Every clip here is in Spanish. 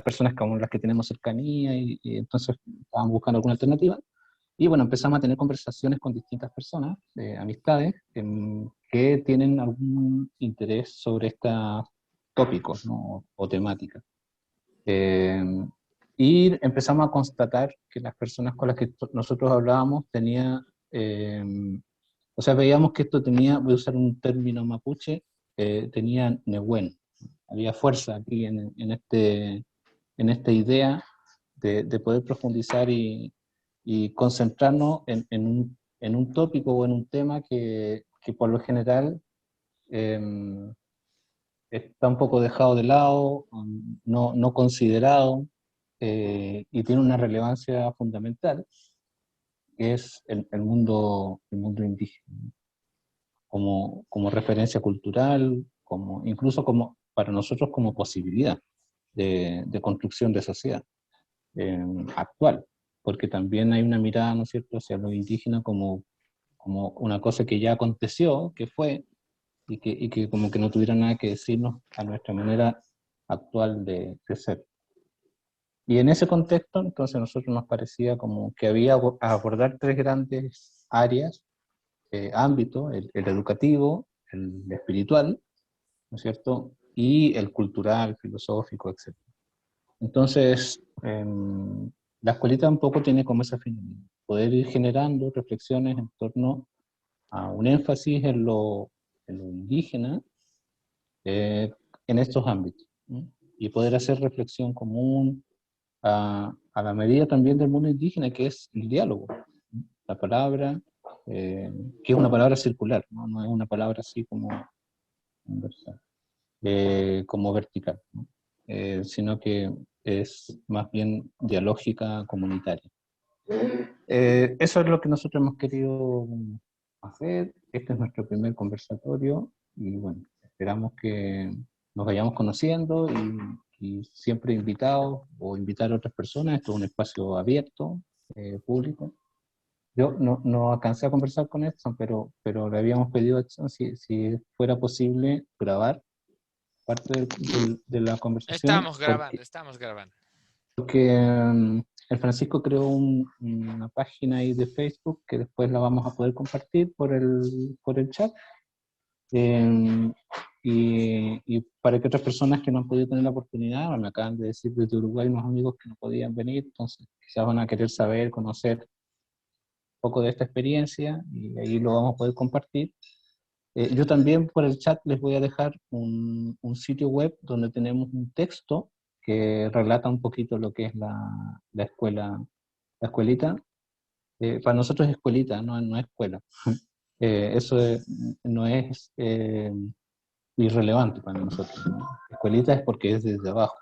personas con las que tenemos cercanía, y entonces estaban buscando alguna alternativa. Y bueno, empezamos a tener conversaciones con distintas personas, amistades, que tienen algún interés sobre estos tópicos, ¿no? O temáticas. Eh, y empezamos a constatar que las personas con las que nosotros hablábamos o sea, veíamos que esto tenía, voy a usar un término mapuche, tenía nehuen. Había fuerza aquí en esta idea de poder profundizar y concentrarnos en un tópico o en un tema que por lo general eh, está un poco dejado de lado, no considerado, y tiene una relevancia fundamental, que es el mundo indígena, como referencia cultural, incluso como, para nosotros como posibilidad de construcción de sociedad actual, porque también hay una mirada, ¿no es cierto?, hacia lo indígena como una cosa que ya aconteció, que fue, y que como que no tuviera nada que decirnos a nuestra manera actual de ser. Y en ese contexto, entonces, a nosotros nos parecía como que había a abordar tres grandes áreas, ámbitos: el educativo, el espiritual, ¿no es cierto?, y el cultural, filosófico, etc. Entonces, la escuelita un poco tiene como esa finalidad, poder ir generando reflexiones en torno a un énfasis en lo indígena, eh, en estos ámbitos, ¿no? Y poder hacer reflexión común a la medida también del mundo indígena, que es el diálogo, ¿no? La palabra, que es una palabra circular, ¿no? No es una palabra así como universal, como vertical, ¿no? Sino que es más bien dialógica, comunitaria. Eso es lo que nosotros hemos querido hacer. Este es nuestro primer conversatorio y bueno, esperamos que nos vayamos conociendo y siempre invitados o invitar a otras personas. Esto es un espacio abierto, público. Yo no alcancé a conversar con Edson, pero le habíamos pedido a Edson si fuera posible grabar parte de la conversación, Estamos grabando. porque el Francisco creó una página ahí de Facebook que después la vamos a poder compartir por el chat, eh, y para que otras personas que no han podido tener la oportunidad, me acaban de decir desde Uruguay unos amigos que no podían venir, entonces quizás van a querer saber, conocer un poco de esta experiencia y ahí lo vamos a poder compartir. Yo también por el chat les voy a dejar un sitio web donde tenemos un texto que relata un poquito lo que es la escuela, la escuelita. Para nosotros es escuelita, no es escuela. No es irrelevante para nosotros, ¿no? Escuelita es porque es desde abajo.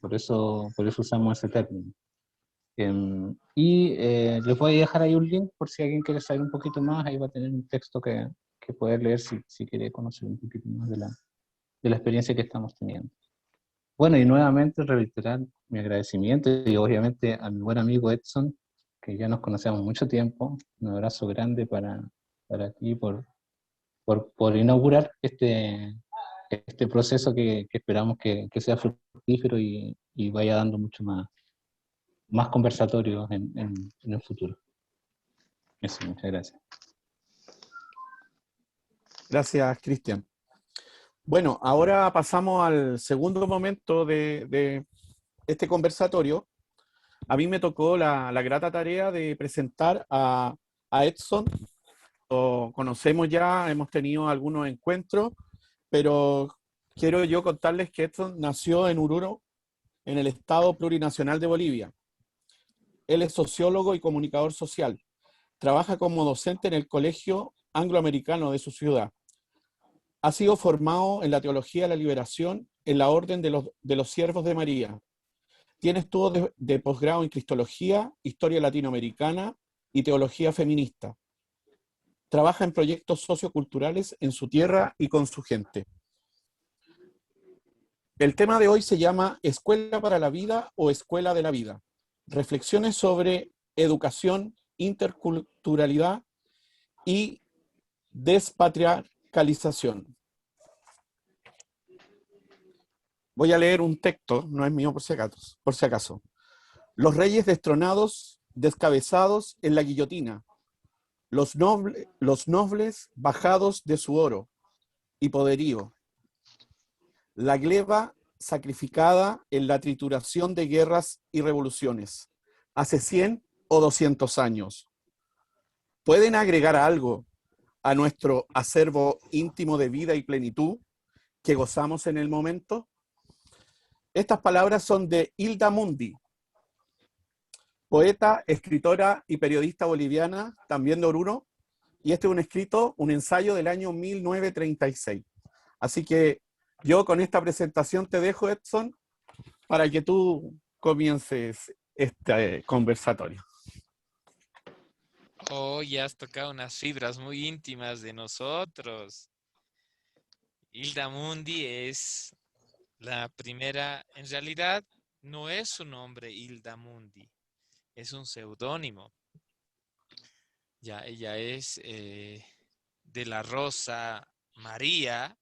Por eso usamos ese término. Les voy a dejar ahí un link por si alguien quiere saber un poquito más. Ahí va a tener un texto que poder leer si quiere conocer un poquito más de la experiencia que estamos teniendo. Bueno, y nuevamente reiterar mi agradecimiento y obviamente a mi buen amigo Edson, que ya nos conocemos mucho tiempo. Un abrazo grande para ti por inaugurar este proceso que esperamos que sea fructífero y vaya dando mucho más conversatorios en el futuro. Eso, muchas gracias. Gracias, Cristian. Bueno, ahora pasamos al segundo momento de este conversatorio. A mí me tocó la grata tarea de presentar a Edson. Lo conocemos ya, hemos tenido algunos encuentros, pero quiero yo contarles que Edson nació en Oruro, en el Estado Plurinacional de Bolivia. Él es sociólogo y comunicador social. Trabaja como docente en el Colegio Angloamericano de su ciudad. Ha sido formado en la Teología de la Liberación en la Orden de los Siervos de María. Tiene estudios de posgrado en Cristología, Historia Latinoamericana y Teología Feminista. Trabaja en proyectos socioculturales en su tierra y con su gente. El tema de hoy se llama Escuela para la Vida o Escuela de la Vida. Reflexiones sobre educación, interculturalidad y despatriarcalización. Voy a leer un texto, no es mío por si acaso. Por si acaso. Los reyes destronados, descabezados en la guillotina, los nobles bajados de su oro y poderío, la gleba sacrificada en la trituración de guerras y revoluciones, hace 100 o 200 años. ¿Pueden agregar algo a nuestro acervo íntimo de vida y plenitud que gozamos en el momento? Estas palabras son de Hilda Mundi, poeta, escritora y periodista boliviana, también de Oruro, y este es un ensayo del año 1936. Así que yo con esta presentación te dejo, Edson, para que tú comiences este conversatorio. Oh, ya has tocado unas fibras muy íntimas de nosotros. Hilda Mundi es la primera, en realidad no es su nombre Hilda Mundi, es un seudónimo. Ya, ella es de la Rosa María,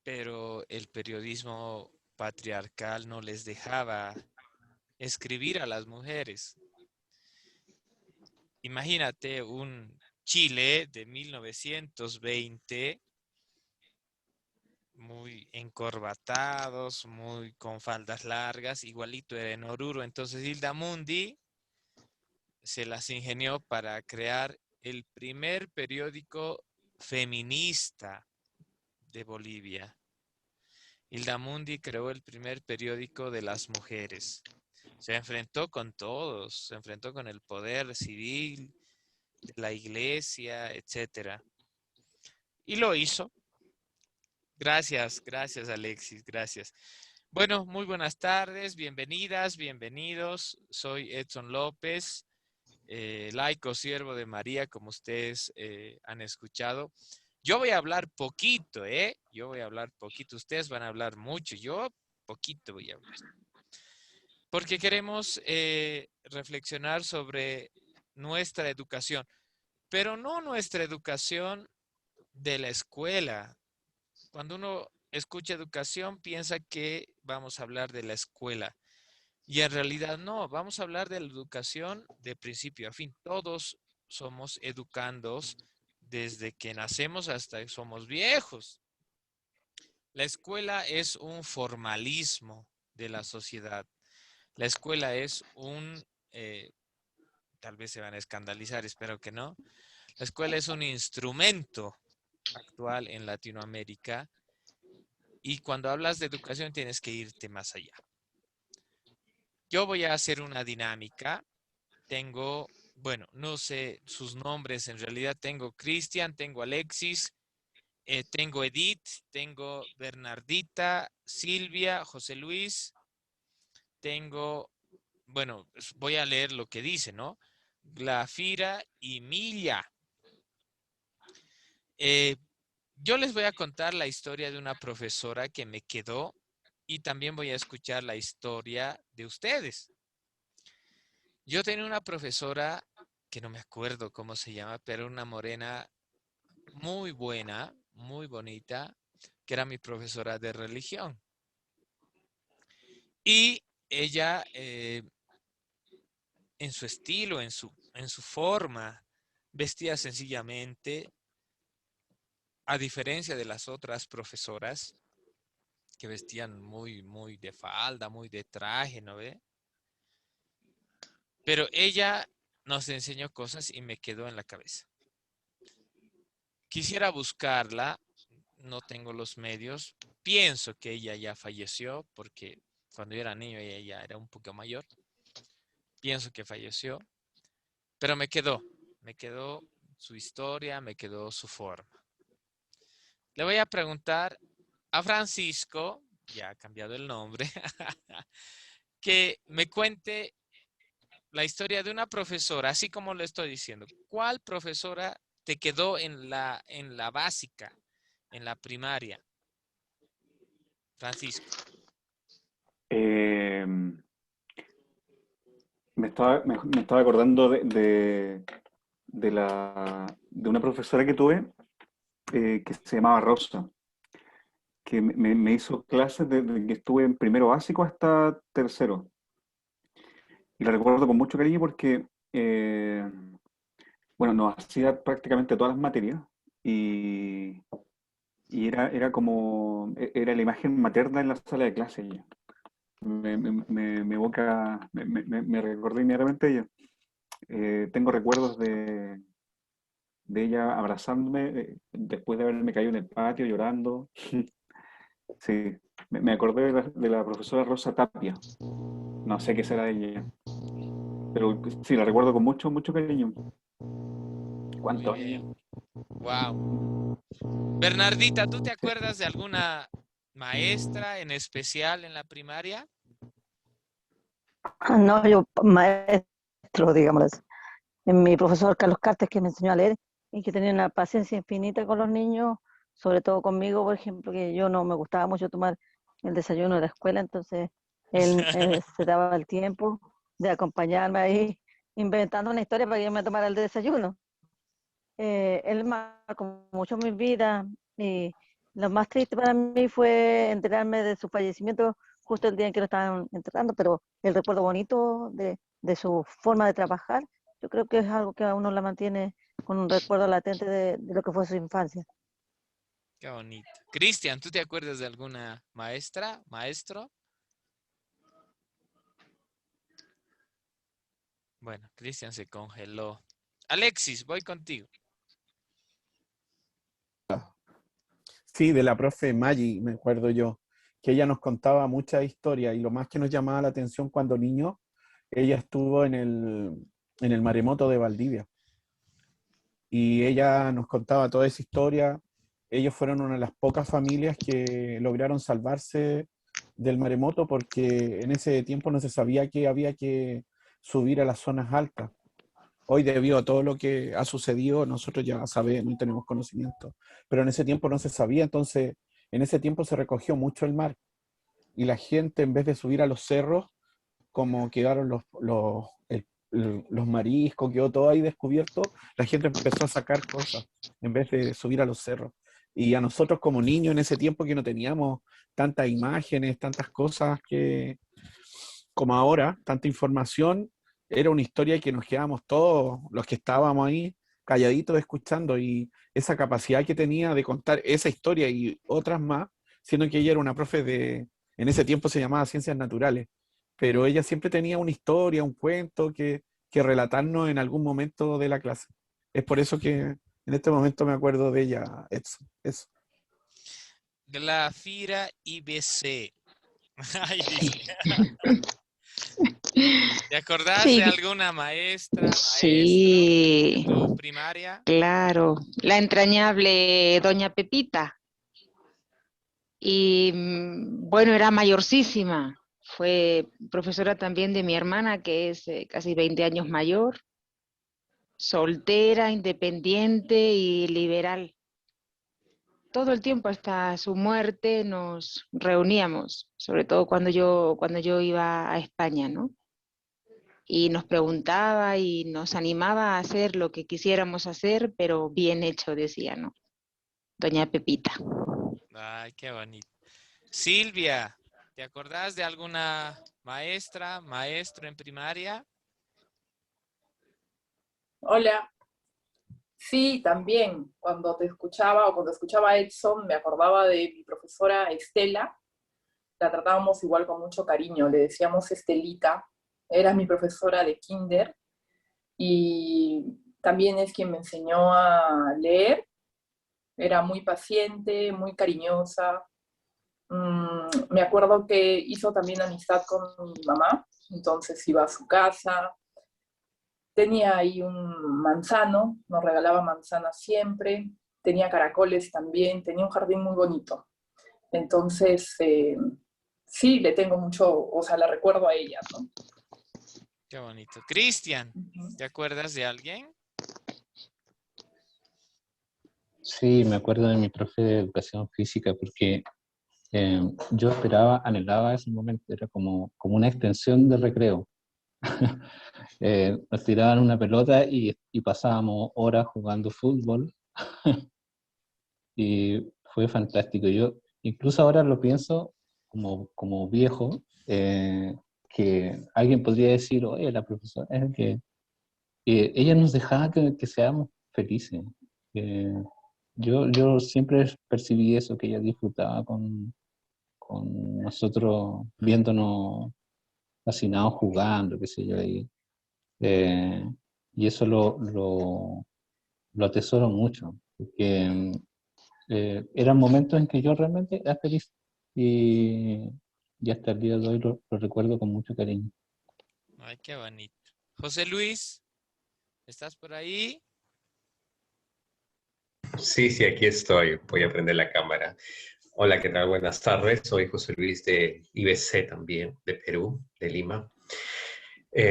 pero el periodismo patriarcal no les dejaba escribir a las mujeres. Imagínate un Chile de 1920, muy encorbatados, muy con faldas largas, igualito era en Oruro. Entonces Hilda Mundi se las ingenió para crear el primer periódico feminista de Bolivia. Hilda Mundi creó el primer periódico de las mujeres. Se enfrentó con todos, se enfrentó con el poder civil, de la iglesia, etc. Y lo hizo. Gracias, gracias Alexis, gracias. Bueno, muy buenas tardes, bienvenidas, bienvenidos. Soy Edson López, laico siervo de María, como ustedes han escuchado. Yo voy a hablar poquito, ¿eh? Yo voy a hablar poquito. Ustedes van a hablar mucho. Yo poquito voy a hablar. Porque queremos reflexionar sobre nuestra educación, pero no nuestra educación de la escuela. Cuando uno escucha educación, piensa que vamos a hablar de la escuela. Y en realidad no, vamos a hablar de la educación de principio a fin. Todos somos educandos desde que nacemos hasta que somos viejos. La escuela es un formalismo de la sociedad. La escuela es tal vez se van a escandalizar, espero que no. La escuela es un instrumento actual en Latinoamérica y cuando hablas de educación tienes que irte más allá. Yo voy a hacer una dinámica. Tengo, bueno, no sé sus nombres en realidad. Tengo Cristian, tengo Alexis, tengo Edith, tengo Bernardita, Silvia, José Luis, tengo, bueno, voy a leer lo que dice, ¿no? Glafira y Milla. Yo les voy a contar la historia de una profesora que me quedó y también voy a escuchar la historia de ustedes. Yo tenía una profesora que no me acuerdo cómo se llama, pero una morena muy buena, muy bonita, que era mi profesora de religión. Y ella, en su estilo, en su forma, vestía sencillamente, a diferencia de las otras profesoras, que vestían muy, muy de falda, muy de traje, ¿no ve? Pero ella nos enseñó cosas y me quedó en la cabeza. Quisiera buscarla, no tengo los medios. Pienso que ella ya falleció porque cuando yo era niño ella ya era un poco mayor. Pienso que falleció, pero me quedó su historia, me quedó su forma. Le voy a preguntar a Francisco, ya ha cambiado el nombre, que me cuente la historia de una profesora, así como le estoy diciendo. ¿Cuál profesora te quedó en la básica, en la primaria? Francisco. Me estaba acordando de una profesora que tuve que se llamaba Rosa, que me hizo clases desde que estuve en primero básico hasta tercero. Y la recuerdo con mucho cariño porque, bueno, nos hacía prácticamente todas las materias y, y era como, era la imagen materna en la sala de clase ella. Me evoca, me recordé inmediatamente ella. Tengo recuerdos de ella abrazándome después de haberme caído en el patio llorando. Sí, me acordé de la profesora Rosa Tapia. No sé qué será de ella, pero sí, la recuerdo con mucho, mucho cariño. Muy ¿Cuántos años? bien. Wow. Bernardita, ¿tú te acuerdas de alguna maestra en especial en la primaria? No, yo maestro, digamos. Mi profesor Carlos Cartes, que me enseñó a leer y que tenía una paciencia infinita con los niños, sobre todo conmigo, por ejemplo, que yo no me gustaba mucho tomar el desayuno de la escuela, entonces él se daba el tiempo de acompañarme ahí inventando una historia para que yo me tomara el desayuno. Él marcó mucho mi vida y lo más triste para mí fue enterarme de su fallecimiento justo el día en que lo estaban enterrando, pero el recuerdo bonito de su forma de trabajar, yo creo que es algo que a uno la mantiene con un recuerdo latente de lo que fue su infancia. Qué bonito. Cristian, ¿tú te acuerdas de alguna maestra, maestro? Bueno, Cristian se congeló. Alexis, voy contigo. Sí, de la profe Maggi, me acuerdo yo, que ella nos contaba muchas historias y lo más que nos llamaba la atención cuando niños, ella estuvo en el maremoto de Valdivia y ella nos contaba toda esa historia. Ellos fueron una de las pocas familias que lograron salvarse del maremoto porque en ese tiempo no se sabía que había que subir a las zonas altas. Hoy, debido a todo lo que ha sucedido, nosotros ya sabemos y tenemos conocimiento, pero en ese tiempo no se sabía, entonces en ese tiempo se recogió mucho el mar y la gente, en vez de subir a los cerros, como quedaron los mariscos, quedó todo ahí descubierto, la gente empezó a sacar cosas en vez de subir a los cerros. Y a nosotros como niños en ese tiempo que no teníamos tantas imágenes, tantas cosas que como ahora, tanta información, era una historia que nos quedábamos todos los que estábamos ahí calladitos escuchando y esa capacidad que tenía de contar esa historia y otras más, siendo que ella era una profe en ese tiempo se llamaba Ciencias Naturales, pero ella siempre tenía una historia, un cuento que relatarnos en algún momento de la clase. Es por eso que en este momento me acuerdo de ella, eso. Glafira IBC. Ay, dice. ¿Te acordás de Sí, alguna maestra, maestro en sí, tu primaria? claro. La entrañable doña Pepita. Y bueno, era mayorcísima. Fue profesora también de mi hermana, que es casi 20 años mayor, soltera, independiente y liberal. Todo el tiempo hasta su muerte nos reuníamos, sobre todo cuando yo iba a España, ¿no? Y nos preguntaba y nos animaba a hacer lo que quisiéramos hacer, pero bien hecho, decía, ¿no? Doña Pepita. Ay, qué bonito. Silvia, ¿te acordás de alguna maestra, maestro en primaria? Hola, sí, también cuando te escuchaba o cuando escuchaba a Edson me acordaba de mi profesora Estela, la tratábamos igual con mucho cariño, le decíamos Estelita, era mi profesora de kinder y también es quien me enseñó a leer, era muy paciente, muy cariñosa. Me acuerdo que hizo también amistad con mi mamá, entonces iba a su casa. Tenía ahí un manzano, nos regalaba manzanas siempre, tenía caracoles también, tenía un jardín muy bonito. Entonces, sí, le tengo mucho, o sea, la recuerdo a ella, ¿no? Qué bonito. Cristian, Ujú. ¿te acuerdas de alguien? Sí, me acuerdo de mi profe de educación física porque yo esperaba, anhelaba ese momento, era como una extensión del recreo. Nos tiraban una pelota y pasábamos horas jugando fútbol y fue fantástico. Yo incluso ahora lo pienso como viejo, que alguien podría decir, oye, la profesora es que ella nos dejaba que seamos felices. Eh, yo siempre percibí eso, que ella disfrutaba con nosotros viéndonos fascinados jugando, qué sé yo. Y eso lo atesoro mucho, porque eran momentos en que yo realmente era feliz y hasta el día de hoy lo recuerdo con mucho cariño. Ay, qué bonito. José Luis, ¿estás por ahí? Sí, sí, aquí estoy. Voy a prender la cámara. Hola, ¿qué tal? Buenas tardes. Soy José Luis de IBC también, de Perú, de Lima.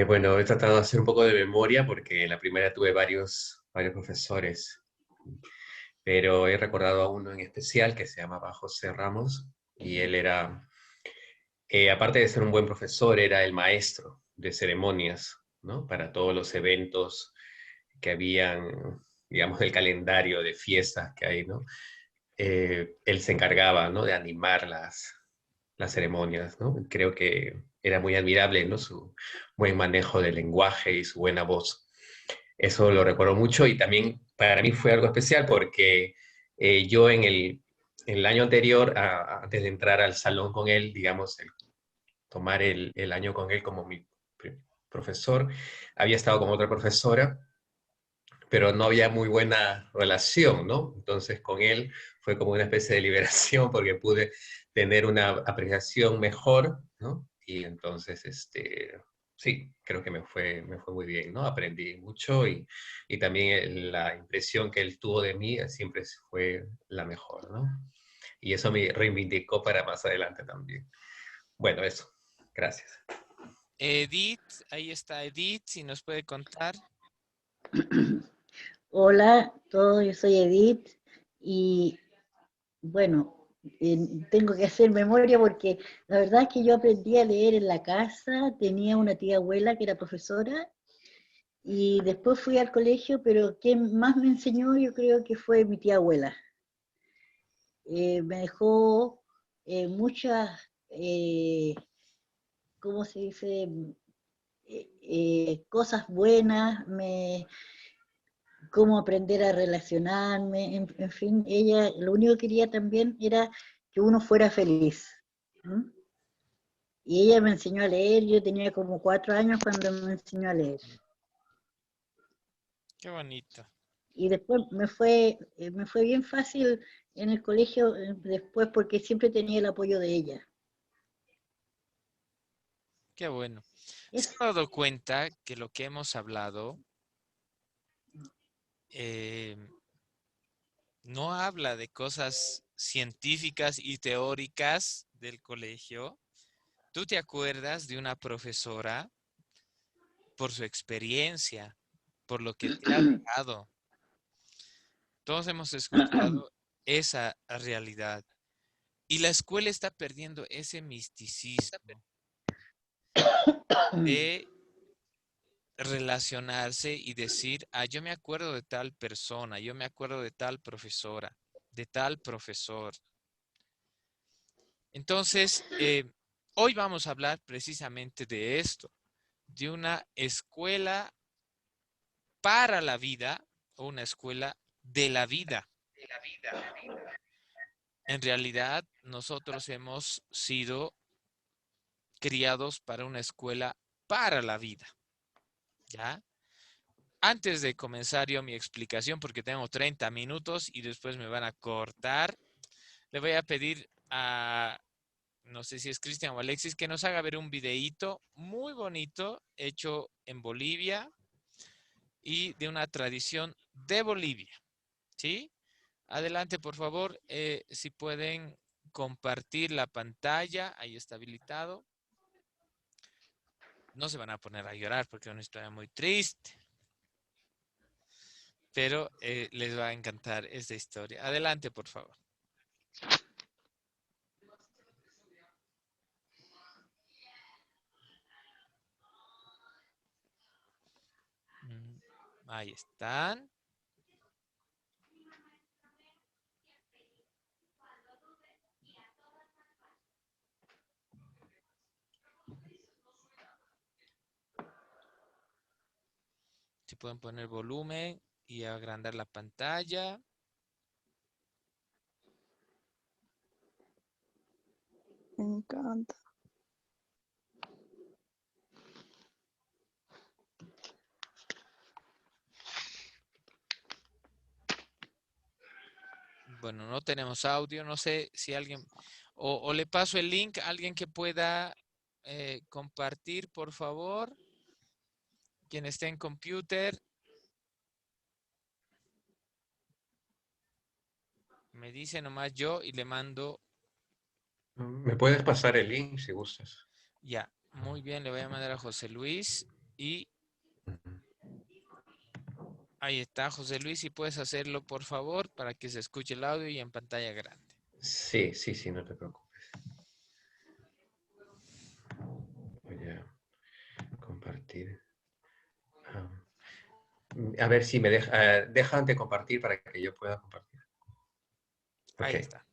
Bueno, he tratado de hacer un poco de memoria porque en la primera tuve varios profesores, pero he recordado a uno en especial que se llamaba José Ramos y él era, aparte de ser un buen profesor, era el maestro de ceremonias, ¿no? Para todos los eventos que habían, digamos, del calendario de fiestas que hay, ¿no? Él se encargaba, ¿no? De animar las ceremonias, ¿no? Creo que era muy admirable, ¿no? Su buen manejo del lenguaje y su buena voz. Eso lo recuerdo mucho y también para mí fue algo especial porque yo en el año anterior, antes de entrar al salón con él, digamos, tomar el año con él como mi profesor, había estado con otra profesora, pero no había muy buena relación, ¿no? Entonces con él fue como una especie de liberación porque pude tener una apreciación mejor, ¿no? Y entonces, sí, creo que me fue muy bien, ¿no? Aprendí mucho y también la impresión que él tuvo de mí siempre fue la mejor, ¿no? Y eso me reivindicó para más adelante también. Bueno, eso. Gracias. Edith, ahí está Edith, si nos puede contar. Hola a todos, yo soy Edith y bueno, tengo que hacer memoria porque la verdad es que yo aprendí a leer en la casa, tenía una tía abuela que era profesora y después fui al colegio, pero quien más me enseñó yo creo que fue mi tía abuela. Me dejó muchas, ¿cómo se dice? Cosas buenas, cómo aprender a relacionarme, en fin, ella lo único que quería también era que uno fuera feliz. ¿Mm? Y ella me enseñó a leer, yo tenía como 4 años cuando me enseñó a leer. Qué bonito. Y después me fue bien fácil en el colegio después porque siempre tenía el apoyo de ella. Qué bueno. ¿Se Es, han dado cuenta que lo que hemos hablado eh, no habla de cosas científicas y teóricas del colegio? ¿Tú te acuerdas de una profesora por su experiencia, por lo que te ha dejado? Todos hemos escuchado esa realidad. Y la escuela está perdiendo ese misticismo de relacionarse y decir, ah, yo me acuerdo de tal persona, yo me acuerdo de tal profesora, de tal profesor. Entonces, hoy vamos a hablar precisamente de esto, de una escuela para la vida o una escuela de la vida. En realidad, nosotros hemos sido criados para una escuela para la vida, ¿ya? Antes de comenzar yo mi explicación, porque tengo 30 minutos y después me van a cortar, le voy a pedir a, no sé si es Cristian o Alexis, que nos haga ver un videíto muy bonito hecho en Bolivia y de una tradición de Bolivia, ¿sí? Adelante, por favor, si pueden compartir la pantalla, ahí está habilitado. No se van a poner a llorar porque es una historia muy triste, pero les va a encantar esta historia. Adelante, por favor. Ahí están. pueden poner volumen y agrandar la pantalla. Me encanta. Bueno, no tenemos audio, no sé si alguien, o le paso el link a alguien que pueda compartir, por favor. Quien esté en computer. Me dice nomás yo y le mando. ¿Me puedes pasar el link si gustas? Ya, muy bien, le voy a mandar a José Luis y ahí está, José Luis, si puedes hacerlo, por favor, para que se escuche el audio y en pantalla grande. Sí, sí, sí, no te preocupes. Voy a compartir. A ver si me dejan de compartir para que yo pueda compartir. Ahí Ok. está.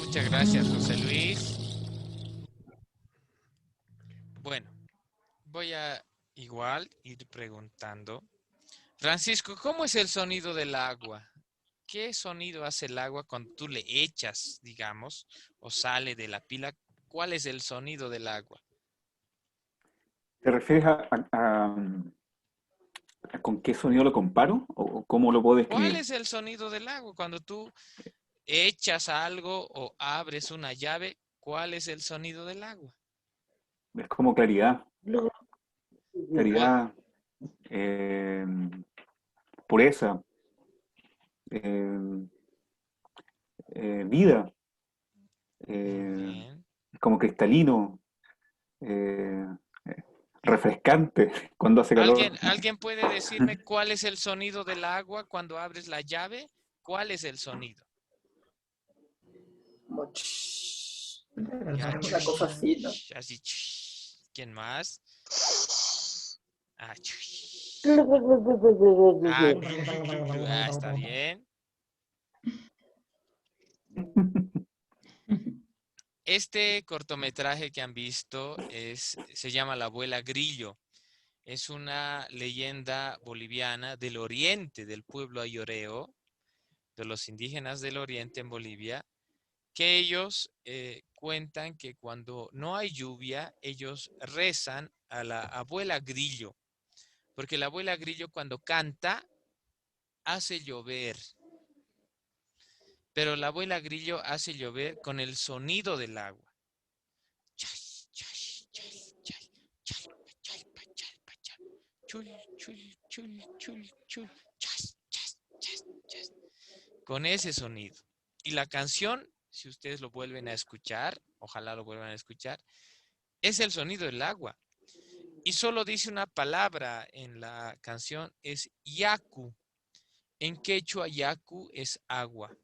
Muchas gracias, José Luis. Bueno, voy a igual ir preguntando. Francisco, ¿cómo es el sonido del agua? ¿Qué sonido hace el agua cuando tú le echas, digamos, o sale de la pila? ¿Cuál es el sonido del agua? ¿Te refieres a con qué sonido lo comparo? ¿O cómo lo puedo ¿Cuál describir? es el sonido del agua cuando tú echas algo o abres una llave? ¿Cuál es el sonido del agua? Es como claridad, ¿Cuál? claridad, eh, pureza, eh, vida, Muy eh, bien. es como cristalino, eh, refrescante cuando hace calor. ¿Alguien puede decirme cuál es el sonido del agua cuando abres la llave? ¿Cuál es el sonido? Como Ya, una cosa así, ¿no? así. ¿Quién más? Ah, está bien. Este cortometraje que han visto se llama La abuela Grillo. Es una leyenda boliviana del oriente, del pueblo ayoreo, de los indígenas del oriente en Bolivia, que ellos cuentan que cuando no hay lluvia, ellos rezan a la abuela Grillo, porque la abuela Grillo cuando canta hace llover, pero la abuela Grillo hace llover con el sonido del agua. Con ese sonido. Y la canción, si ustedes lo vuelven a escuchar, ojalá lo vuelvan a escuchar, es el sonido del agua. Y solo dice una palabra en la canción, es yaku. En quechua, yaku es agua.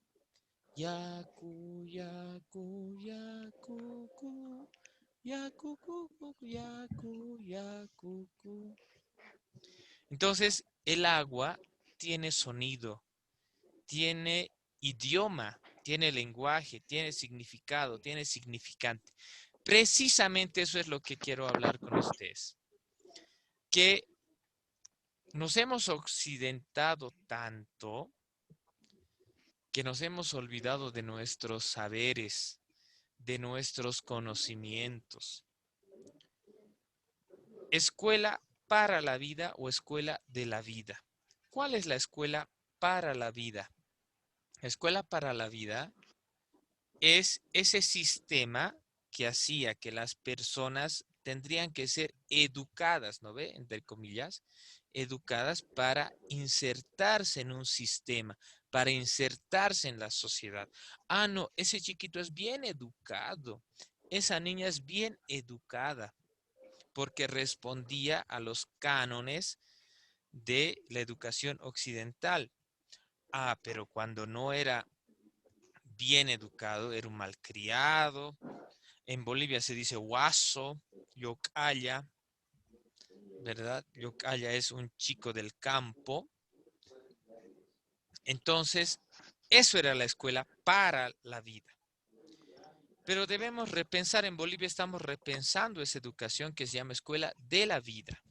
Yaku, yaku, yaku, ku. Yaku, ku, ku, yaku, yaku, ku. Entonces, el agua tiene sonido, tiene idioma, tiene lenguaje, tiene significado, tiene significante. Precisamente eso es lo que quiero hablar con ustedes. Que nos hemos occidentado tanto que nos hemos olvidado de nuestros saberes, de nuestros conocimientos. Escuela para la vida o escuela de la vida. ¿Cuál es la escuela para la vida? La escuela para la vida es ese sistema que hacía que las personas tendrían que ser educadas, ¿no ve? Entre comillas, educadas para insertarse en un sistema, para insertarse en la sociedad. Ah, no, ese chiquito es bien educado, esa niña es bien educada, porque respondía a los cánones de la educación occidental. Ah, pero cuando no era bien educado, era un malcriado. En Bolivia se dice guaso, yocaya, ¿verdad? Yocaya es un chico del campo. Entonces, eso era la escuela para la vida. Pero debemos repensar, en Bolivia estamos repensando esa educación que se llama escuela de la vida.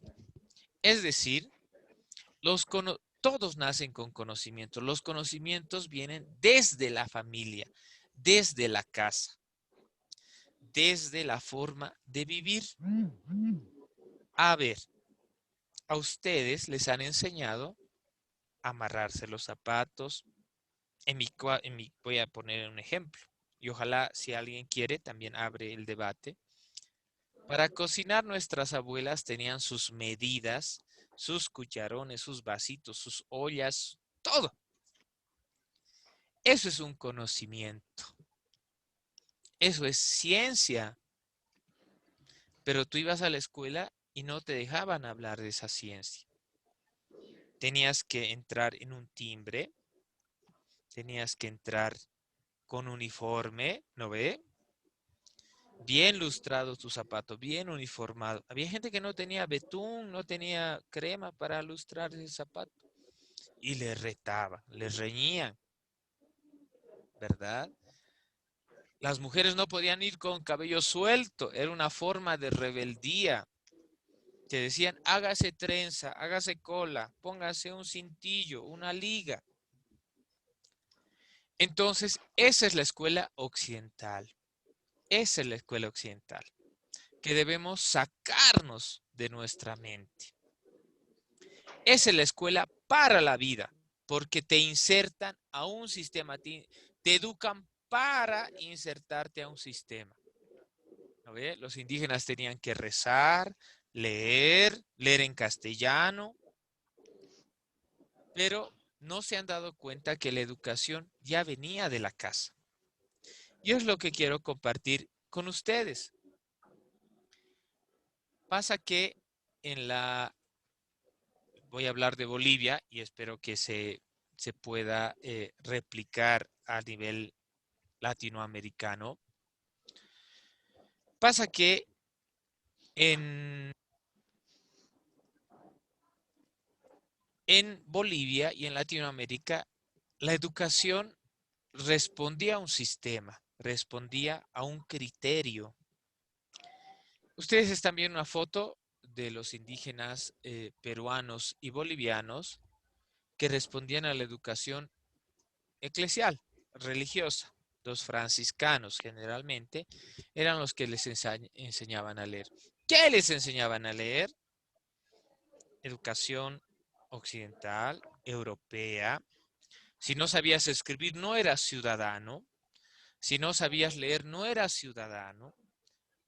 Es decir, todos nacen con conocimientos. Los conocimientos vienen desde la familia, desde la casa, desde la forma de vivir. A ver, a ustedes les han enseñado a amarrarse los zapatos. Voy a poner un ejemplo. Y ojalá si alguien quiere también abre el debate. Para cocinar nuestras abuelas tenían sus medidas, sus cucharones, sus vasitos, sus ollas, todo. Eso es un conocimiento. Eso es ciencia. Pero tú ibas a la escuela y no te dejaban hablar de esa ciencia. Tenías que entrar en un timbre, tenías que entrar con uniforme, ¿no ve? Bien lustrado tu zapato, bien uniformado. Había gente que no tenía betún, no tenía crema para lustrar el zapato. Y le retaban, les reñían, ¿verdad? Las mujeres no podían ir con cabello suelto, era una forma de rebeldía. Te decían, hágase trenza, hágase cola, póngase un cintillo, una liga. Entonces, esa es la escuela occidental. Esa es la escuela occidental, que debemos sacarnos de nuestra mente. Esa es la escuela para la vida, porque te insertan a un sistema, te educan para insertarte a un sistema. ¿No ve? Los indígenas tenían que rezar, leer en castellano, pero no se han dado cuenta que la educación ya venía de la casa. Y es lo que quiero compartir con ustedes. Pasa que voy a hablar de Bolivia y espero que se pueda replicar a nivel latinoamericano. Pasa que en Bolivia y en Latinoamérica la educación respondía a un sistema, respondía a un criterio. Ustedes están viendo una foto de los indígenas peruanos y bolivianos que respondían a la educación eclesial, religiosa. Los franciscanos generalmente eran los que les enseñaban a leer. ¿Qué les enseñaban a leer? Educación occidental, europea. Si no sabías escribir, no eras ciudadano. Si no sabías leer, no eras ciudadano.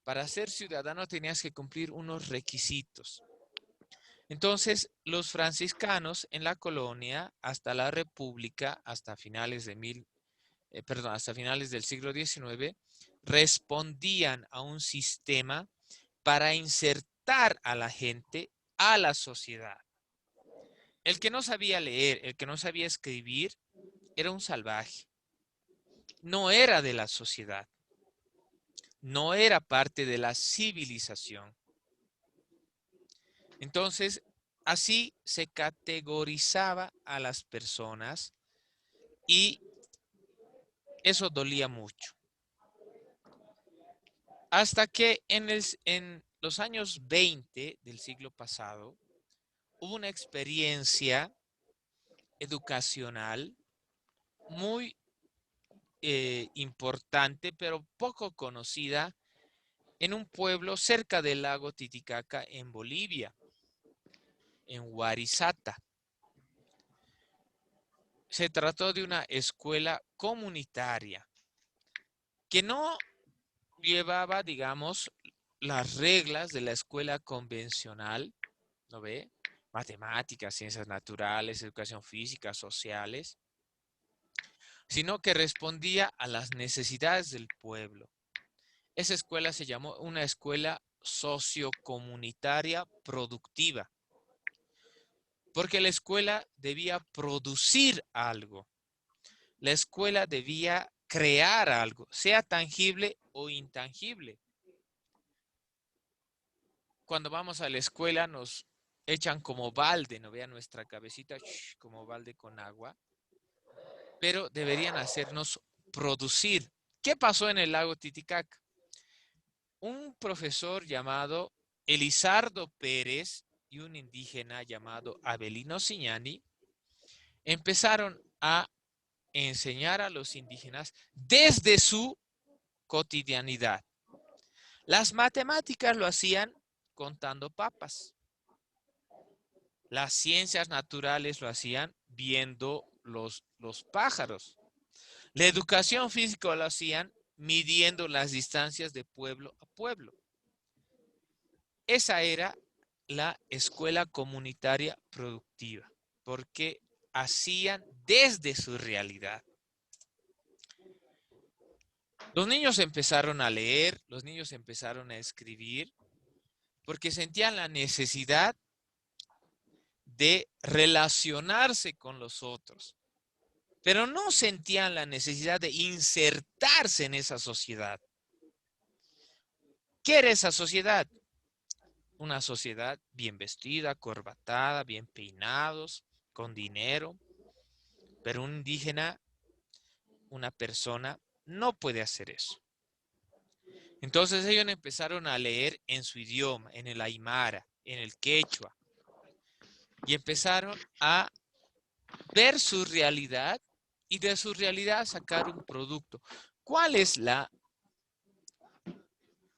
Para ser ciudadano tenías que cumplir unos requisitos. Entonces, los franciscanos en la colonia, hasta la República, hasta finales del siglo XIX, respondían a un sistema para insertar a la gente a la sociedad. El que no sabía leer, el que no sabía escribir, era un salvaje. No era de la sociedad. No era parte de la civilización. Entonces, así se categorizaba a las personas y eso dolía mucho. Hasta que en los años 20 del siglo pasado, hubo una experiencia educacional muy importante, pero poco conocida, en un pueblo cerca del lago Titicaca, en Bolivia, en Huarizata. Se trató de una escuela comunitaria que no llevaba, digamos, las reglas de la escuela convencional, ¿no ve? Matemáticas, ciencias naturales, educación física, sociales, sino que respondía a las necesidades del pueblo. Esa escuela se llamó una escuela sociocomunitaria productiva, porque la escuela debía producir algo. La escuela debía crear algo, sea tangible o intangible. Cuando vamos a la escuela nos echan como balde, ¿no? Vean nuestra cabecita como balde con agua, pero deberían hacernos producir. ¿Qué pasó en el lago Titicaca? Un profesor llamado Elizardo Pérez y un indígena llamado Avelino Siñani empezaron a enseñar a los indígenas desde su cotidianidad. Las matemáticas lo hacían contando papas. Las ciencias naturales lo hacían viendo los pájaros. La educación física lo hacían midiendo las distancias de pueblo a pueblo. Esa era la escuela comunitaria productiva, porque hacían desde su realidad. Los niños empezaron a leer, los niños empezaron a escribir, porque sentían la necesidad de relacionarse con los otros, pero no sentían la necesidad de insertarse en esa sociedad. ¿Qué era esa sociedad? Una sociedad bien vestida, corbatada, bien peinados, con dinero, pero un indígena, una persona, no puede hacer eso. Entonces ellos empezaron a leer en su idioma, en el aymara, en el quechua, y empezaron a ver su realidad y de su realidad sacar un producto. ¿Cuál es la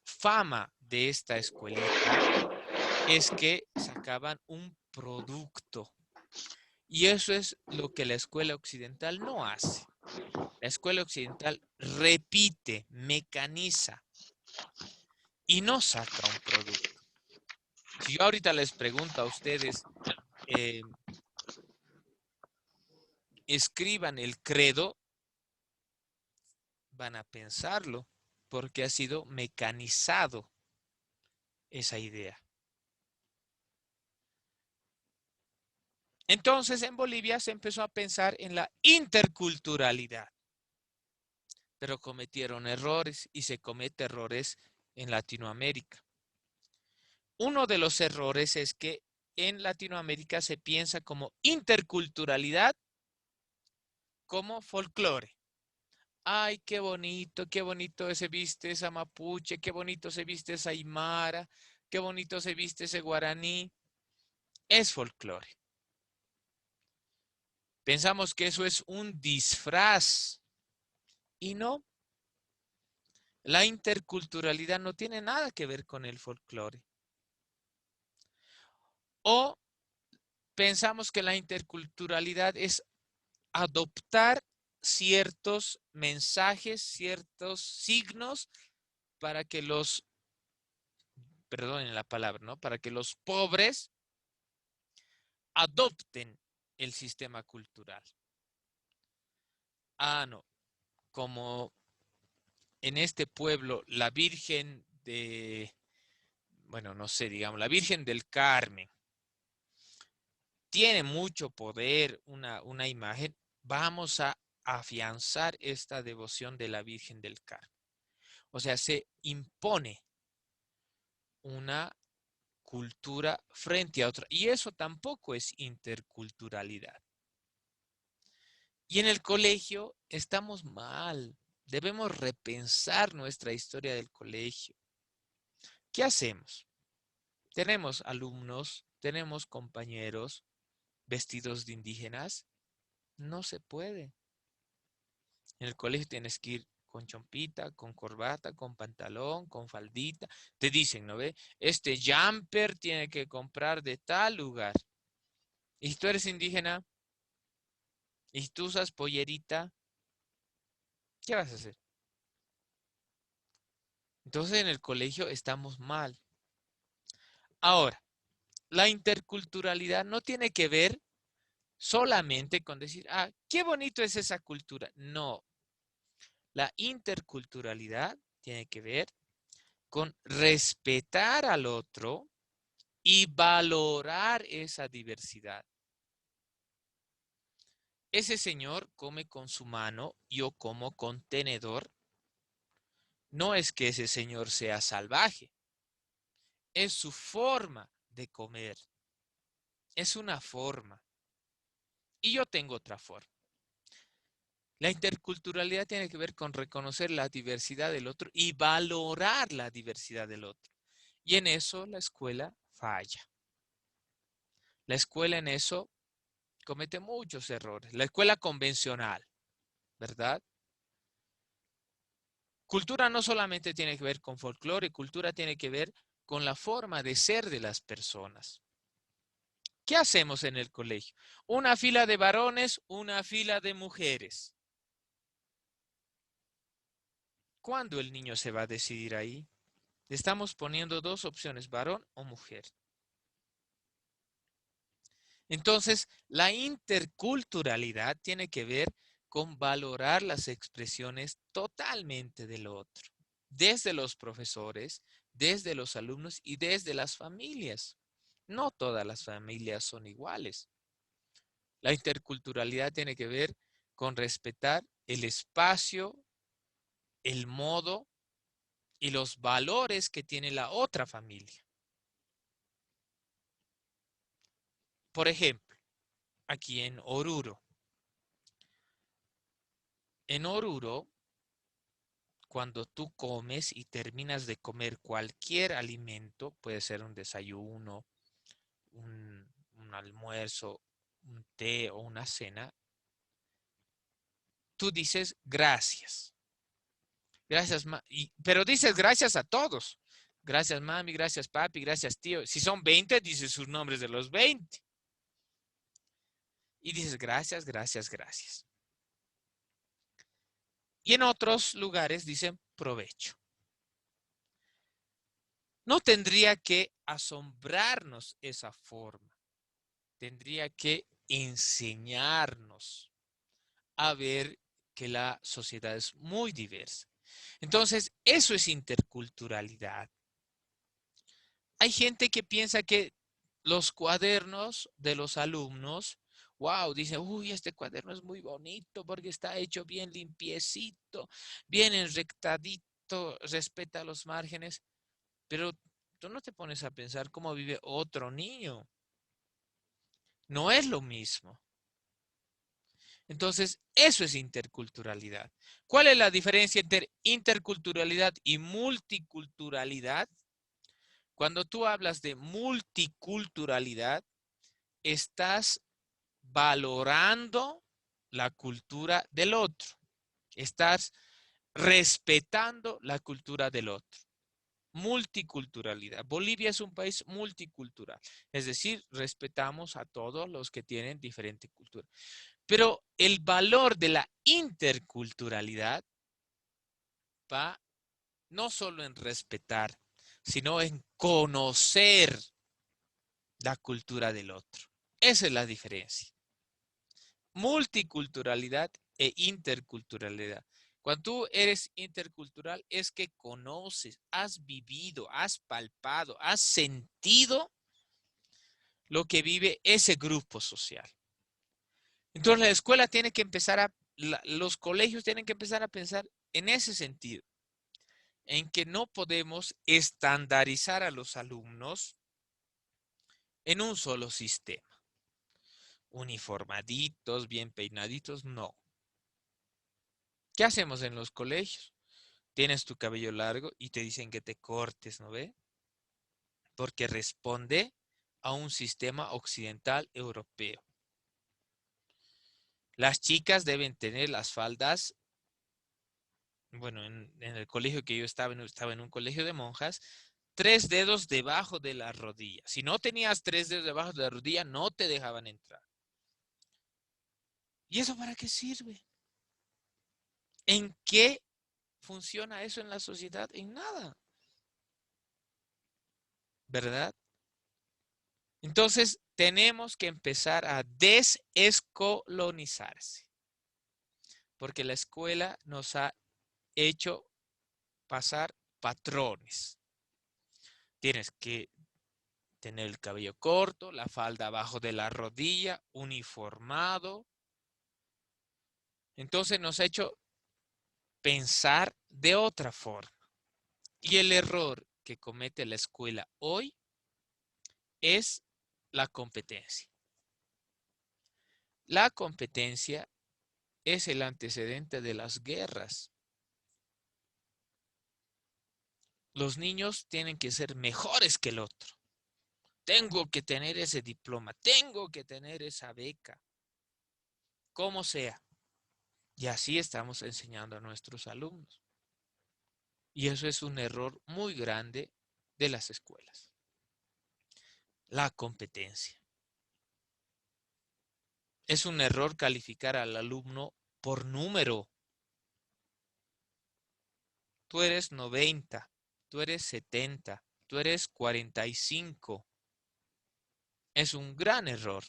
fama de esta escuelita? Es que sacaban un producto. Y eso es lo que la escuela occidental no hace. La escuela occidental repite, mecaniza y no saca un producto. Si yo ahorita les pregunto a ustedes, escriban el credo, van a pensarlo porque ha sido mecanizado esa idea. Entonces en Bolivia se empezó a pensar en la interculturalidad, pero cometieron errores y se comete errores en Latinoamérica. Uno de los errores es que en Latinoamérica se piensa como interculturalidad como folclore. Ay, qué bonito se viste esa mapuche, qué bonito se viste esa aymara, qué bonito se viste ese guaraní. Es folclore. Pensamos que eso es un disfraz y no. La interculturalidad no tiene nada que ver con el folclore. O pensamos que la interculturalidad es adoptar ciertos mensajes, ciertos signos para que los, perdonen la palabra, ¿no? Para que los pobres adopten el sistema cultural. Ah, no, como en este pueblo la Virgen de, bueno, no sé, digamos, la Virgen del Carmen tiene mucho poder, una imagen, vamos a afianzar esta devoción de la Virgen del Carmen. O sea, se impone una cultura frente a otra. Y eso tampoco es interculturalidad. Y en el colegio estamos mal. Debemos repensar nuestra historia del colegio. ¿Qué hacemos? Tenemos alumnos, tenemos compañeros vestidos de indígenas. No se puede. En el colegio tienes que ir con chompita, con corbata, con pantalón, con faldita. Te dicen, ¿no ve? Este jumper tiene que comprar de tal lugar. Y si tú eres indígena y si tú usas pollerita, ¿qué vas a hacer? Entonces en el colegio estamos mal. Ahora, la interculturalidad no tiene que ver solamente con decir, ah, qué bonito es esa cultura. No, la interculturalidad tiene que ver con respetar al otro y valorar esa diversidad. Ese señor come con su mano, yo como con tenedor. No es que ese señor sea salvaje, es su forma de comer. Es una forma. Y yo tengo otra forma. La interculturalidad tiene que ver con reconocer la diversidad del otro y valorar la diversidad del otro. Y en eso la escuela falla. La escuela en eso comete muchos errores. La escuela convencional, ¿verdad? Cultura no solamente tiene que ver con folclore, cultura tiene que ver con la forma de ser de las personas. ¿Qué hacemos en el colegio? Una fila de varones, una fila de mujeres. ¿Cuándo el niño se va a decidir ahí? Le estamos poniendo dos opciones, varón o mujer. Entonces, la interculturalidad tiene que ver con valorar las expresiones totalmente del otro, desde los profesores, desde los alumnos y desde las familias. No todas las familias son iguales. La interculturalidad tiene que ver con respetar el espacio, el modo y los valores que tiene la otra familia. Por ejemplo, aquí en Oruro. En Oruro, cuando tú comes y terminas de comer cualquier alimento, puede ser un desayuno, un almuerzo, un té o una cena, tú dices gracias. Gracias, pero dices gracias a todos. Gracias, mami, gracias, papi, gracias, tío. Si son 20, dices sus nombres de los 20. Y dices gracias, gracias, gracias. Y en otros lugares dicen provecho. No tendría que asombrarnos esa forma. Tendría que enseñarnos a ver que la sociedad es muy diversa. Entonces, eso es interculturalidad. Hay gente que piensa que los cuadernos de los alumnos, wow, dicen, uy, este cuaderno es muy bonito porque está hecho bien limpiecito, bien enrectadito, respeta los márgenes, pero tú no te pones a pensar cómo vive otro niño. No es lo mismo. Entonces, eso es interculturalidad. ¿Cuál es la diferencia entre interculturalidad y multiculturalidad? Cuando tú hablas de multiculturalidad, estás valorando la cultura del otro. Estás respetando la cultura del otro. Multiculturalidad. Bolivia es un país multicultural. Es decir, respetamos a todos los que tienen diferente cultura. Pero el valor de la interculturalidad va no solo en respetar, sino en conocer la cultura del otro. Esa es la diferencia. Multiculturalidad e interculturalidad. Cuando tú eres intercultural es que conoces, has vivido, has palpado, has sentido lo que vive ese grupo social. Entonces la escuela tiene que empezar los colegios tienen que empezar a pensar en ese sentido, en que no podemos estandarizar a los alumnos en un solo sistema. Uniformaditos, bien peinaditos, no. ¿Qué hacemos en los colegios? Tienes tu cabello largo y te dicen que te cortes, ¿no ve? Porque responde a un sistema occidental europeo. Las chicas deben tener las faldas, bueno, en el colegio que yo estaba en un colegio de monjas, 3 dedos debajo de la rodilla. Si no tenías 3 dedos debajo de la rodilla, no te dejaban entrar. ¿Y eso para qué sirve? ¿En qué funciona eso en la sociedad? En nada. ¿Verdad? Entonces, tenemos que empezar a desescolonizarse. Porque la escuela nos ha hecho pasar patrones. Tienes que tener el cabello corto, la falda abajo de la rodilla, uniformado. Entonces nos ha hecho pensar de otra forma. Y el error que comete la escuela hoy es la competencia. La competencia es el antecedente de las guerras. Los niños tienen que ser mejores que el otro. Tengo que tener ese diploma, tengo que tener esa beca, como sea. Y así estamos enseñando a nuestros alumnos. Y eso es un error muy grande de las escuelas. La competencia. Es un error calificar al alumno por número. Tú eres 90, tú eres 70, tú eres 45. Es un gran error.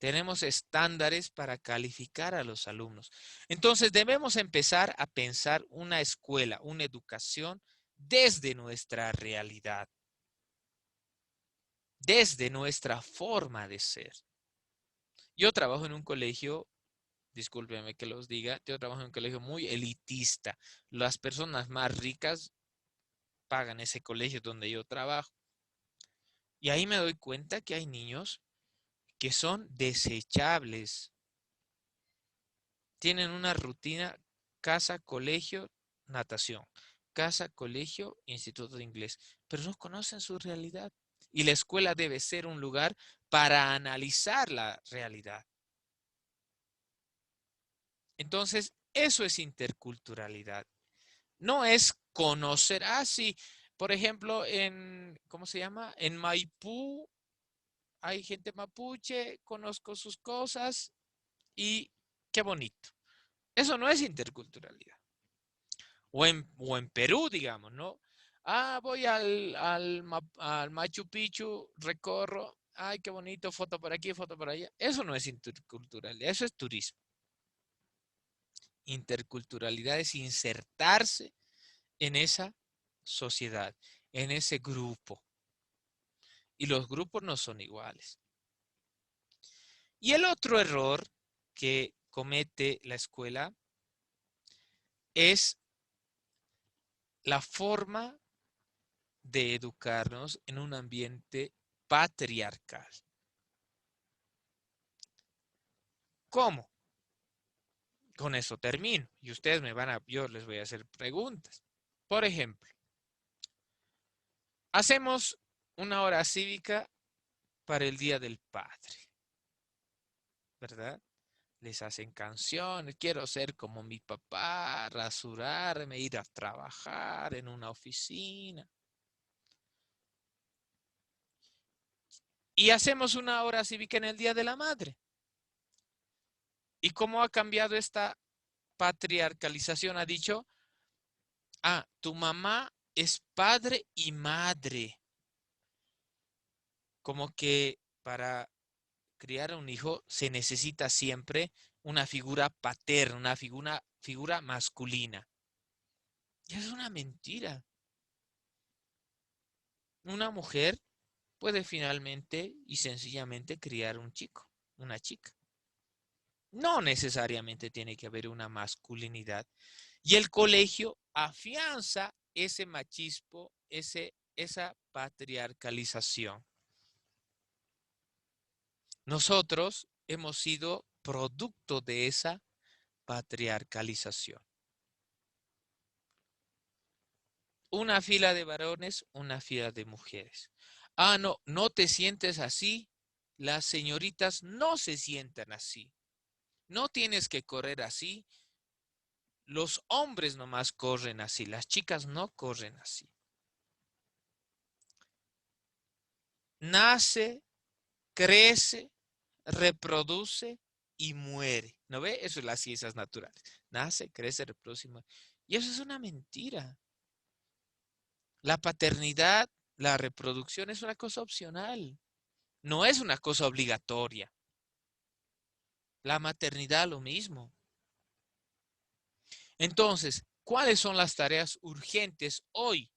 Tenemos estándares para calificar a los alumnos. Entonces debemos empezar a pensar una escuela, una educación desde nuestra realidad, desde nuestra forma de ser. Yo trabajo en un colegio, discúlpenme que los diga, yo trabajo en un colegio muy elitista. Las personas más ricas pagan ese colegio donde yo trabajo. Y ahí me doy cuenta que hay niños que son desechables. Tienen una rutina casa, colegio, natación. Casa, colegio, instituto de inglés. Pero no conocen su realidad. Y la escuela debe ser un lugar para analizar la realidad. Entonces, eso es interculturalidad. No es conocer, sí, por ejemplo, ¿cómo se llama? En Maipú hay gente mapuche, conozco sus cosas y qué bonito. Eso no es interculturalidad. O en Perú, digamos, ¿no? Voy al Machu Picchu, recorro, ay, qué bonito, foto por aquí, foto por allá. Eso no es interculturalidad, eso es turismo. Interculturalidad es insertarse en esa sociedad, en ese grupo. Y los grupos no son iguales. Y el otro error que comete la escuela es la forma de educarnos en un ambiente patriarcal. ¿Cómo? Con eso termino. Y ustedes yo les voy a hacer preguntas. Por ejemplo, hacemos una hora cívica para el Día del Padre, ¿verdad? Les hacen canciones, quiero ser como mi papá, rasurarme, ir a trabajar en una oficina. Y hacemos una hora cívica en el Día de la Madre. ¿Y cómo ha cambiado esta patriarcalización? Ha dicho, tu mamá es padre y madre. Como que para criar a un hijo se necesita siempre una figura paterna, una figura masculina. Y es una mentira. Una mujer puede finalmente y sencillamente criar un chico, una chica. No necesariamente tiene que haber una masculinidad. Y el colegio afianza ese machismo, esa patriarcalización. Nosotros hemos sido producto de esa patriarcalización. Una fila de varones, una fila de mujeres. No te sientes así. Las señoritas no se sientan así. No tienes que correr así. Los hombres nomás corren así. Las chicas no corren así. Nace, crece, reproduce y muere. ¿No ve? Eso es las ciencias naturales. Nace, crece, reproduce y muere. Y eso es una mentira. La paternidad, la reproducción es una cosa opcional. No es una cosa obligatoria. La maternidad lo mismo. Entonces, ¿cuáles son las tareas urgentes hoy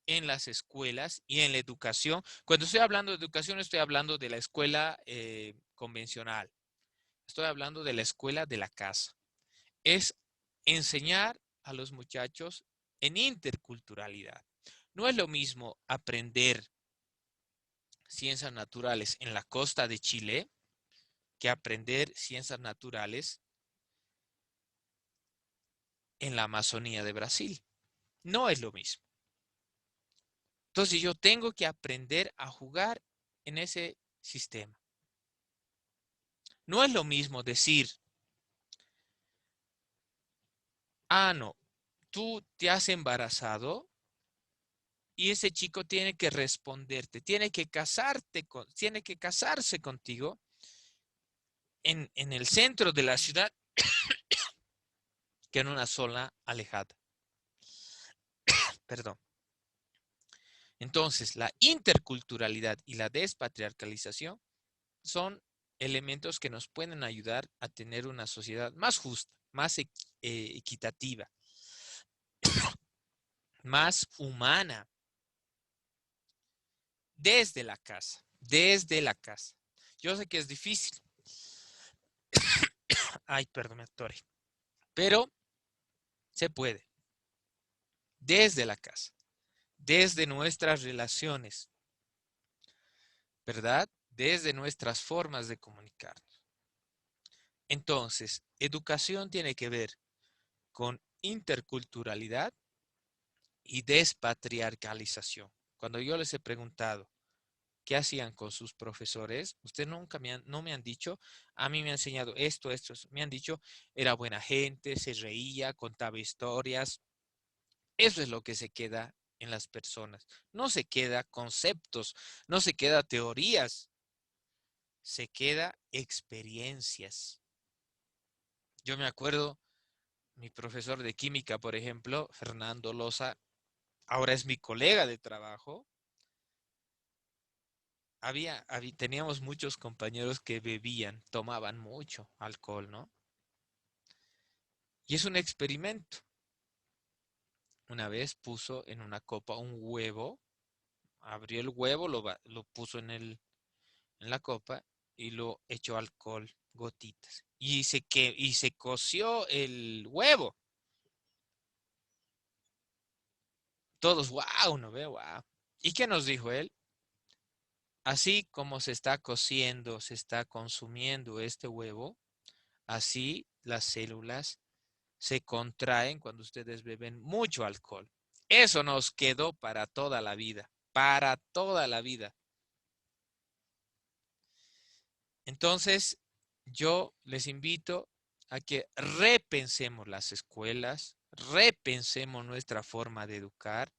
en las escuelas y en la educación? Cuando estoy hablando de educación, estoy hablando de la escuela convencional. Estoy hablando de la escuela de la casa. Es enseñar a los muchachos en interculturalidad. No es lo mismo aprender ciencias naturales en la costa de Chile que aprender ciencias naturales en la Amazonía de Brasil. No es lo mismo. Entonces yo tengo que aprender a jugar en ese sistema. No es lo mismo decir, no, tú te has embarazado y ese chico tiene que responderte, tiene que casarse contigo en el centro de la ciudad que en una zona alejada. Perdón. Entonces, la interculturalidad y la despatriarcalización son elementos que nos pueden ayudar a tener una sociedad más justa, más equitativa, más humana, desde la casa, desde la casa. Yo sé que es difícil. Ay, perdón, me atoré. Pero se puede. Desde la casa, desde nuestras relaciones, ¿verdad? Desde nuestras formas de comunicarnos. Entonces, educación tiene que ver con interculturalidad y despatriarcalización. Cuando yo les he preguntado qué hacían con sus profesores, ustedes nunca no me han dicho, a mí me han enseñado esto. Me han dicho, era buena gente, se reía, contaba historias. Eso es lo que se queda en las personas. No se queda conceptos, no se queda teorías, se queda experiencias. Yo me acuerdo, mi profesor de química, por ejemplo, Fernando Loza, ahora es mi colega de trabajo. Teníamos muchos compañeros que bebían, tomaban mucho alcohol, ¿no? Y es un experimento. Una vez puso en una copa un huevo, abrió el huevo, lo puso en la copa y lo echó alcohol, gotitas. Y se coció el huevo. Todos, wow, ¿no ve? Wow. ¿Y qué nos dijo él? Así como se está cociendo, se está consumiendo este huevo, así las células se contraen cuando ustedes beben mucho alcohol. Eso nos quedó para toda la vida, para toda la vida. Entonces, yo les invito a que repensemos las escuelas, repensemos nuestra forma de educar,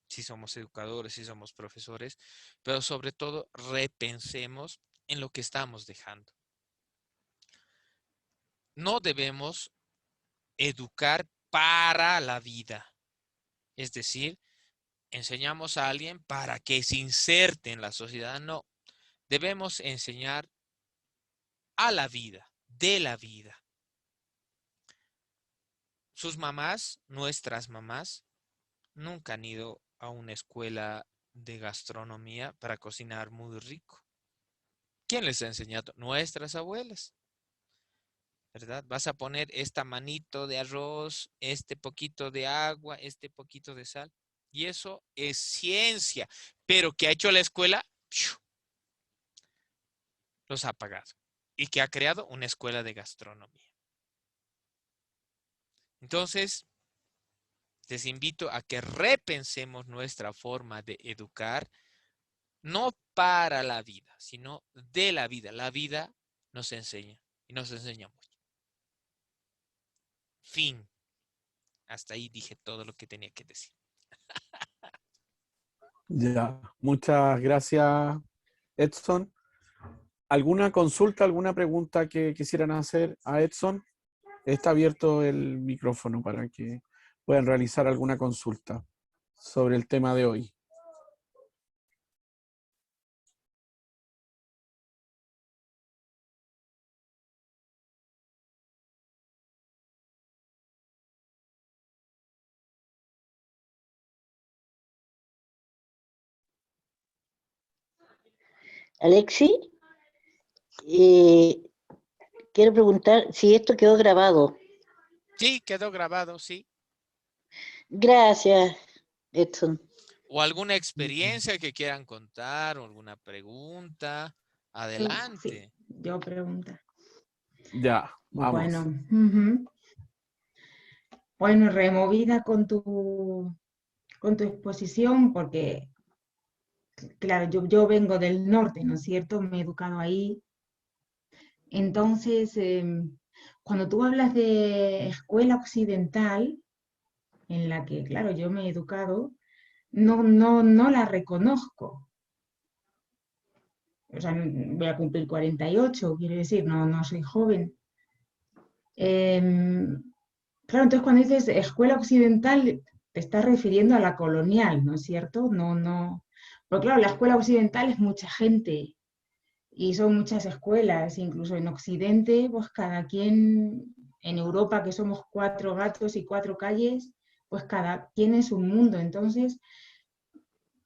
si somos educadores, si somos profesores, pero sobre todo repensemos en lo que estamos dejando. No debemos educar para la vida. Es decir, enseñamos a alguien para que se inserte en la sociedad. No, debemos enseñar a la vida, de la vida. Sus mamás, nuestras mamás, nunca han ido a una escuela de gastronomía para cocinar muy rico. ¿Quién les ha enseñado? Nuestras abuelas. ¿Verdad? Vas a poner esta manito de arroz, este poquito de agua, este poquito de sal. Y eso es ciencia. Pero ¿qué ha hecho la escuela? Los ha pagado. Y que ha creado una escuela de gastronomía. Entonces, les invito a que repensemos nuestra forma de educar, no para la vida, sino de la vida. La vida nos enseña y nos enseña mucho. Fin. Hasta ahí dije todo lo que tenía que decir. Ya, muchas gracias, Edson. ¿Alguna consulta, alguna pregunta que quisieran hacer a Edson? Está abierto el micrófono para que puedan realizar alguna consulta sobre el tema de hoy. Alexi, quiero preguntar si esto quedó grabado. Sí, quedó grabado, sí. Gracias, Edson. O alguna experiencia que quieran contar, o alguna pregunta. Adelante. Sí, yo pregunto. Ya, vamos. Bueno, bueno, removida con tu exposición, porque, claro, yo vengo del norte, ¿no es cierto? Me he educado ahí. Entonces, cuando tú hablas de escuela occidental, en la que, claro, yo me he educado, no la reconozco. O sea, voy a cumplir 48, quiero decir, no soy joven. Claro, entonces cuando dices escuela occidental, te estás refiriendo a la colonial, ¿no es cierto? No. Porque claro, la escuela occidental es mucha gente. y son muchas escuelas, incluso en Occidente, pues cada quien, en Europa que somos 4 gatos y 4 calles, pues cada quien es un mundo. Entonces,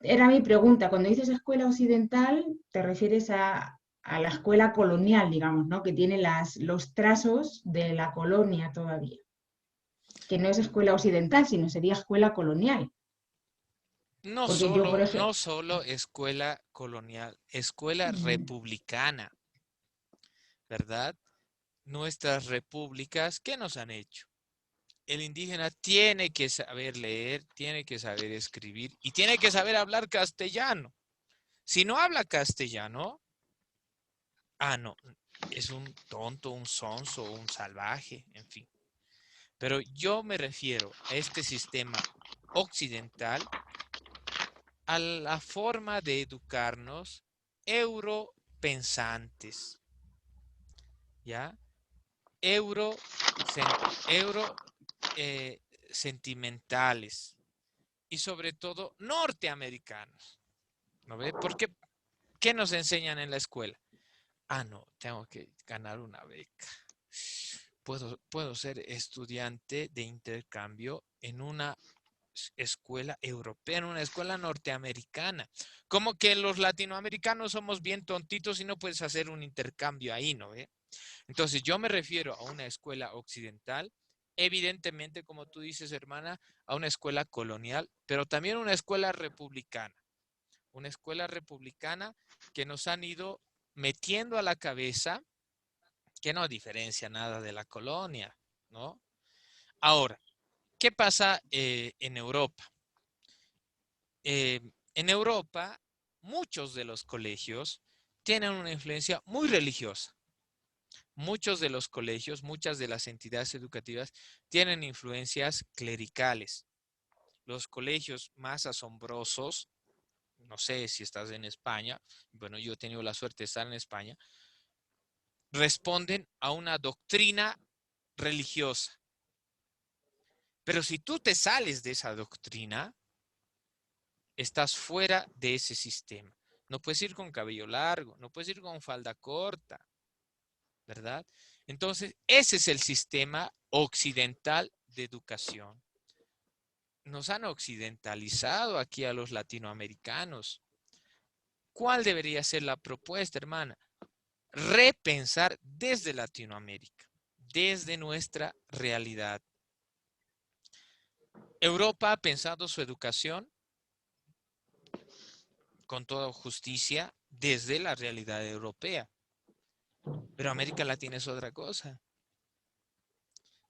era mi pregunta, cuando dices escuela occidental, te refieres a la escuela colonial, digamos, ¿no? Que tiene los trazos de la colonia todavía, que no es escuela occidental, sino sería escuela colonial. No Porque yo, por solo, ejemplo, no solo escuela colonial, escuela republicana, ¿verdad? Nuestras repúblicas, ¿qué nos han hecho? El indígena tiene que saber leer, tiene que saber escribir y tiene que saber hablar castellano. Si no habla castellano, no, es un tonto, un sonso, un salvaje, en fin. Pero yo me refiero a este sistema occidental, a la forma de educarnos europensantes, ¿ya? Euro, euro sentimentales y sobre todo norteamericanos, ¿no ve? Porque, ¿qué nos enseñan en la escuela? No, tengo que ganar una beca. Puedo ser estudiante de intercambio en una escuela europea, en una escuela norteamericana. Como que los latinoamericanos somos bien tontitos y no puedes hacer un intercambio ahí, ¿no ve? Entonces yo me refiero a una escuela occidental, evidentemente, como tú dices, hermana, a una escuela colonial, pero también una escuela republicana. Una escuela republicana que nos han ido metiendo a la cabeza que no diferencia nada de la colonia, ¿no? Ahora, ¿qué pasa en Europa? En Europa, muchos de los colegios tienen una influencia muy religiosa. Muchos de los colegios, muchas de las entidades educativas tienen influencias clericales. Los colegios más asombrosos, no sé si estás en España, bueno, yo he tenido la suerte de estar en España, responden a una doctrina religiosa. Pero si tú te sales de esa doctrina, estás fuera de ese sistema. No puedes ir con cabello largo, no puedes ir con falda corta, ¿verdad? Entonces, ese es el sistema occidental de educación. Nos han occidentalizado aquí a los latinoamericanos. ¿Cuál debería ser la propuesta, hermana? Repensar desde Latinoamérica, desde nuestra realidad. Europa ha pensado su educación con toda justicia desde la realidad europea. Pero América Latina es otra cosa.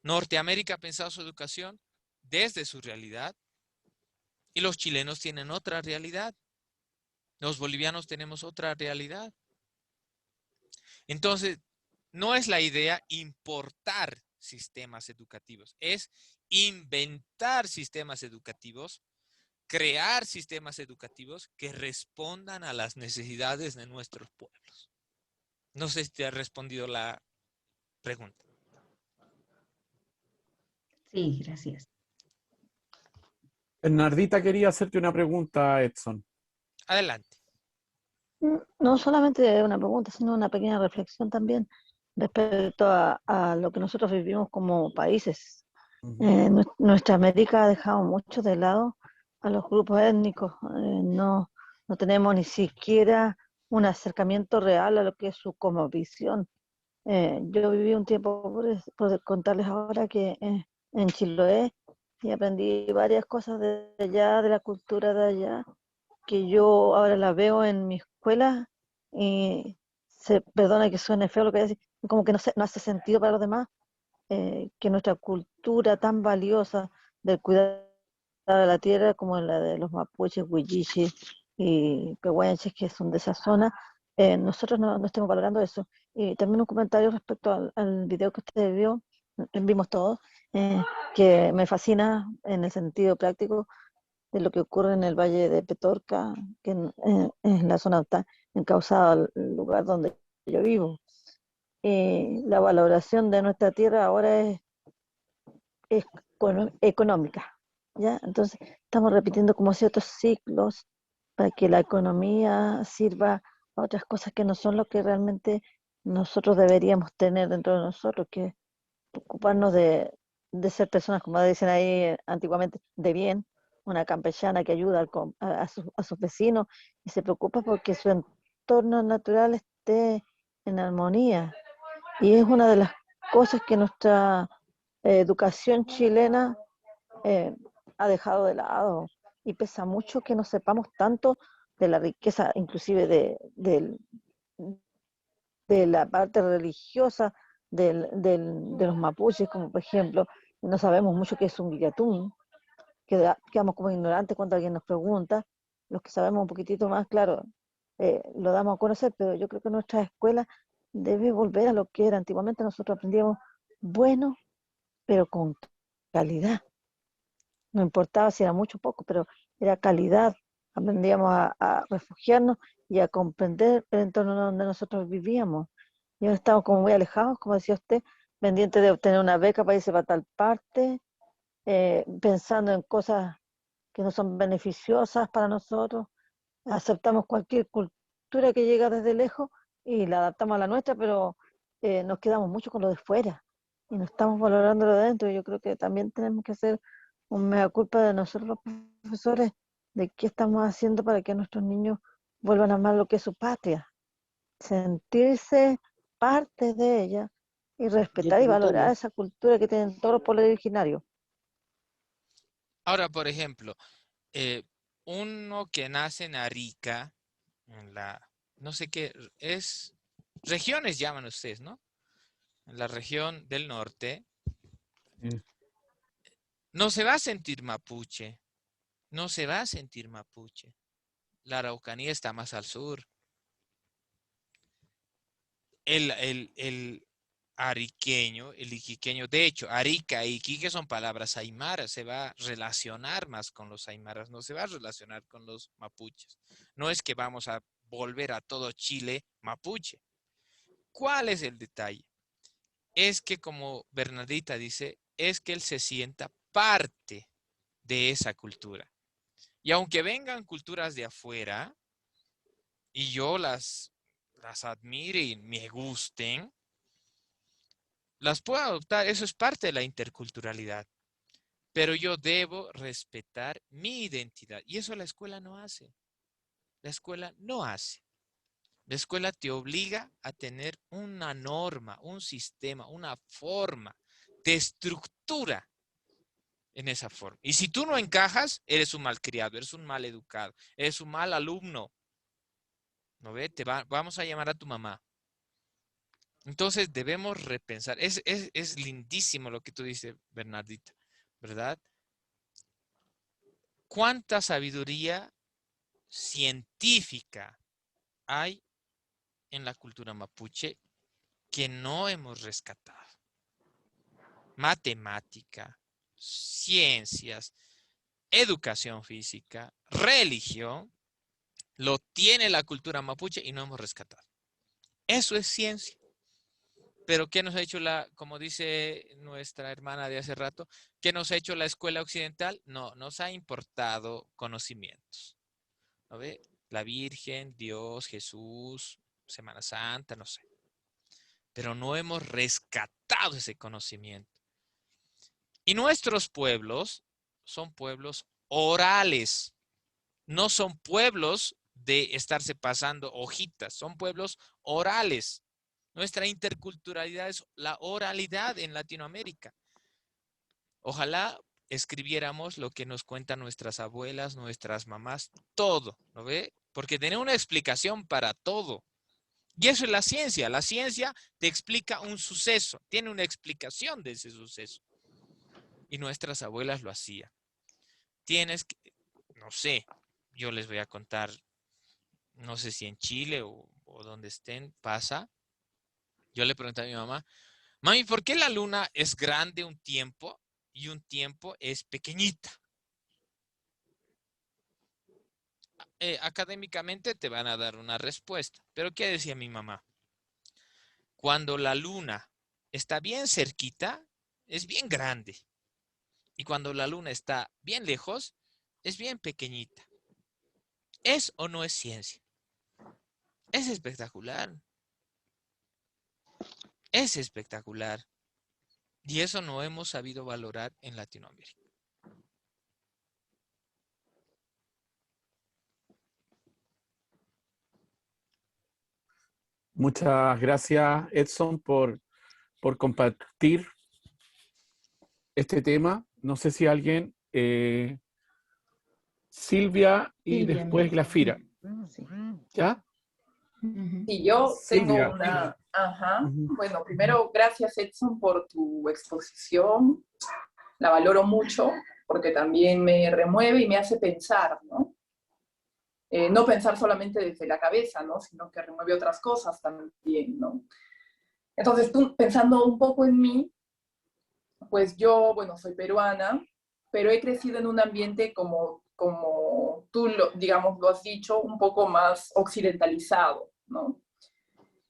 Norteamérica ha pensado su educación desde su realidad y los chilenos tienen otra realidad. Los bolivianos tenemos otra realidad. Entonces, no es la idea importar sistemas educativos, es inventar sistemas educativos, crear sistemas educativos que respondan a las necesidades de nuestros pueblos. No sé si te ha respondido la pregunta. sí, gracias. Bernardita quería hacerte una pregunta, Edson. Adelante. No solamente una pregunta, sino una pequeña reflexión también respecto a lo que nosotros vivimos como países. Nuestra América ha dejado mucho de lado a los grupos étnicos. No tenemos ni siquiera un acercamiento real a lo que es su cosmovisión. Yo viví un tiempo, por contarles ahora, que en Chiloé, y aprendí varias cosas de allá, de la cultura de allá, que yo ahora las veo en mi escuela y perdona que suene feo lo que voy a decir, como que no hace sentido para los demás, que nuestra cultura tan valiosa del cuidado de la tierra, como la de los mapuches, huilliches y pehuenches, que son de esa zona, nosotros no estemos valorando eso. Y también un comentario respecto al video que usted vimos todos, que me fascina en el sentido práctico de lo que ocurre en el Valle de Petorca, que es la zona está encauzada al lugar donde yo vivo. La valoración de nuestra tierra ahora es económica, ¿ya? Entonces estamos repitiendo como ciertos ciclos para que la economía sirva a otras cosas que no son lo que realmente nosotros deberíamos tener dentro de nosotros, que ocuparnos de ser personas, como dicen ahí antiguamente, de bien, una campechana que ayuda a sus vecinos y se preocupa porque su entorno natural esté en armonía. Y es una de las cosas que nuestra educación chilena ha dejado de lado. Y pesa mucho que no sepamos tanto de la riqueza, inclusive de la parte religiosa de los mapuches, como por ejemplo, no sabemos mucho qué es un guillatún, quedamos como ignorantes cuando alguien nos pregunta. Los que sabemos un poquitito más, claro, lo damos a conocer, pero yo creo que nuestra escuela debe volver a lo que era antiguamente. Nosotros aprendíamos bueno, pero con calidad. No importaba si era mucho o poco, pero era calidad. Aprendíamos a refugiarnos y a comprender el entorno donde nosotros vivíamos. Y ahora estamos como muy alejados, como decía usted, pendientes de obtener una beca para irse para tal parte, pensando en cosas que no son beneficiosas para nosotros. Aceptamos cualquier cultura que llega desde lejos y la adaptamos a la nuestra, pero nos quedamos mucho con lo de fuera y no estamos valorando lo de dentro. Yo creo que también tenemos que hacer un mea culpa de nosotros los profesores, de qué estamos haciendo para que nuestros niños vuelvan a amar lo que es su patria, sentirse parte de ella y Y el respetar y valorar territorio. esa cultura que tienen todos los pueblos originarios. Ahora, por ejemplo, uno que nace en Arica, en la, no sé qué, es, regiones llaman ustedes, ¿no? En la región del norte, Sí. no se va a sentir mapuche, no se va a sentir mapuche. La Araucanía está más al sur. El ariqueño, el iquiqueño, de hecho, Arica e Iquique son palabras aymaras, se va a relacionar más con los aymaras, no se va a relacionar con los mapuches. No es que vamos a volver a todo Chile mapuche. ¿Cuál es el detalle? Es que, como Bernardita dice, es que él se sienta parte de esa cultura. Y aunque vengan culturas de afuera y yo las admire y me gusten, las puedo adoptar, eso es parte de la interculturalidad. Pero yo debo respetar mi identidad. Y eso la escuela no hace. La escuela no hace. La escuela te obliga a tener una norma, un sistema, una forma de estructura en esa forma. Y si tú no encajas, eres un malcriado, eres un mal educado, eres un mal alumno. ¿No ve? Vamos a llamar a tu mamá. Entonces debemos repensar. Es lindísimo lo que tú dices, Bernardita, ¿verdad? ¿Cuánta sabiduría científica hay en la cultura mapuche que no hemos rescatado? Matemática, ciencias, educación física, religión, lo tiene la cultura mapuche y no hemos rescatado. Eso es ciencia. Pero ¿qué nos ha hecho como dice nuestra hermana de hace rato, qué nos ha hecho la escuela occidental? No, nos ha importado conocimientos. ¿No ve? La Virgen, Dios, Jesús, Semana Santa, no sé. Pero no hemos rescatado ese conocimiento. Y nuestros pueblos son pueblos orales. No son pueblos de estarse pasando hojitas, son pueblos orales. Nuestra interculturalidad es la oralidad en Latinoamérica. Ojalá escribiéramos lo que nos cuentan nuestras abuelas, nuestras mamás, todo, ¿no ve? Porque tiene una explicación para todo. Y eso es la ciencia. La ciencia te explica un suceso, tiene una explicación de ese suceso. Y nuestras abuelas lo hacían. Tienes que, no sé, yo les voy a contar, no sé si en Chile o donde estén pasa. Yo le pregunté a mi mamá, mami, ¿por qué la luna es grande un tiempo y un tiempo es pequeñita? Académicamente te van a dar una respuesta. Pero ¿qué decía mi mamá? Cuando la luna está bien cerquita, es bien grande. Y cuando la luna está bien lejos, es bien pequeñita. ¿Es o no es ciencia? Es espectacular. Es espectacular. Y eso no hemos sabido valorar en Latinoamérica. Muchas gracias, Edson, por compartir este tema. No sé si alguien, Silvia y Silvia, después Glafira. Sí. ¿Ya? Ujú. Y yo tengo Silvia. una... Ajá. Ujú. Bueno, primero, gracias Edson por tu exposición. La valoro mucho porque también me remueve y me hace pensar, ¿no? No pensar solamente desde la cabeza, ¿no? Sino que remueve otras cosas también, ¿no? Entonces, tú, pensando un poco en mí, pues yo, bueno, soy peruana, pero he crecido en un ambiente como tú, digamos, lo has dicho, un poco más occidentalizado, ¿no?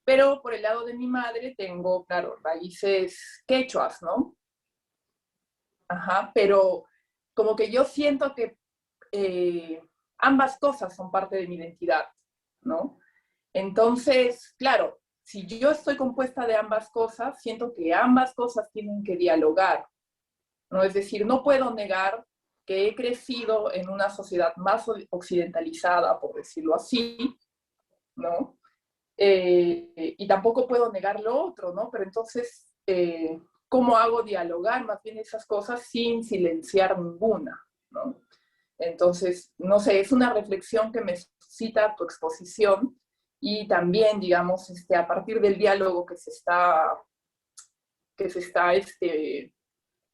Pero por el lado de mi madre tengo, claro, raíces quechuas, ¿no? Ajá, pero como que yo siento que ambas cosas son parte de mi identidad, ¿no? Entonces, claro, si yo estoy compuesta de ambas cosas, siento que ambas cosas tienen que dialogar, ¿no? Es decir, no puedo negar que he crecido en una sociedad más occidentalizada, por decirlo así, ¿no? Y tampoco puedo negar lo otro, ¿no? Pero entonces, ¿cómo hago dialogar más bien esas cosas sin silenciar ninguna, ¿no? Entonces, no sé, es una reflexión que me suscita tu exposición y también, digamos, a partir del diálogo que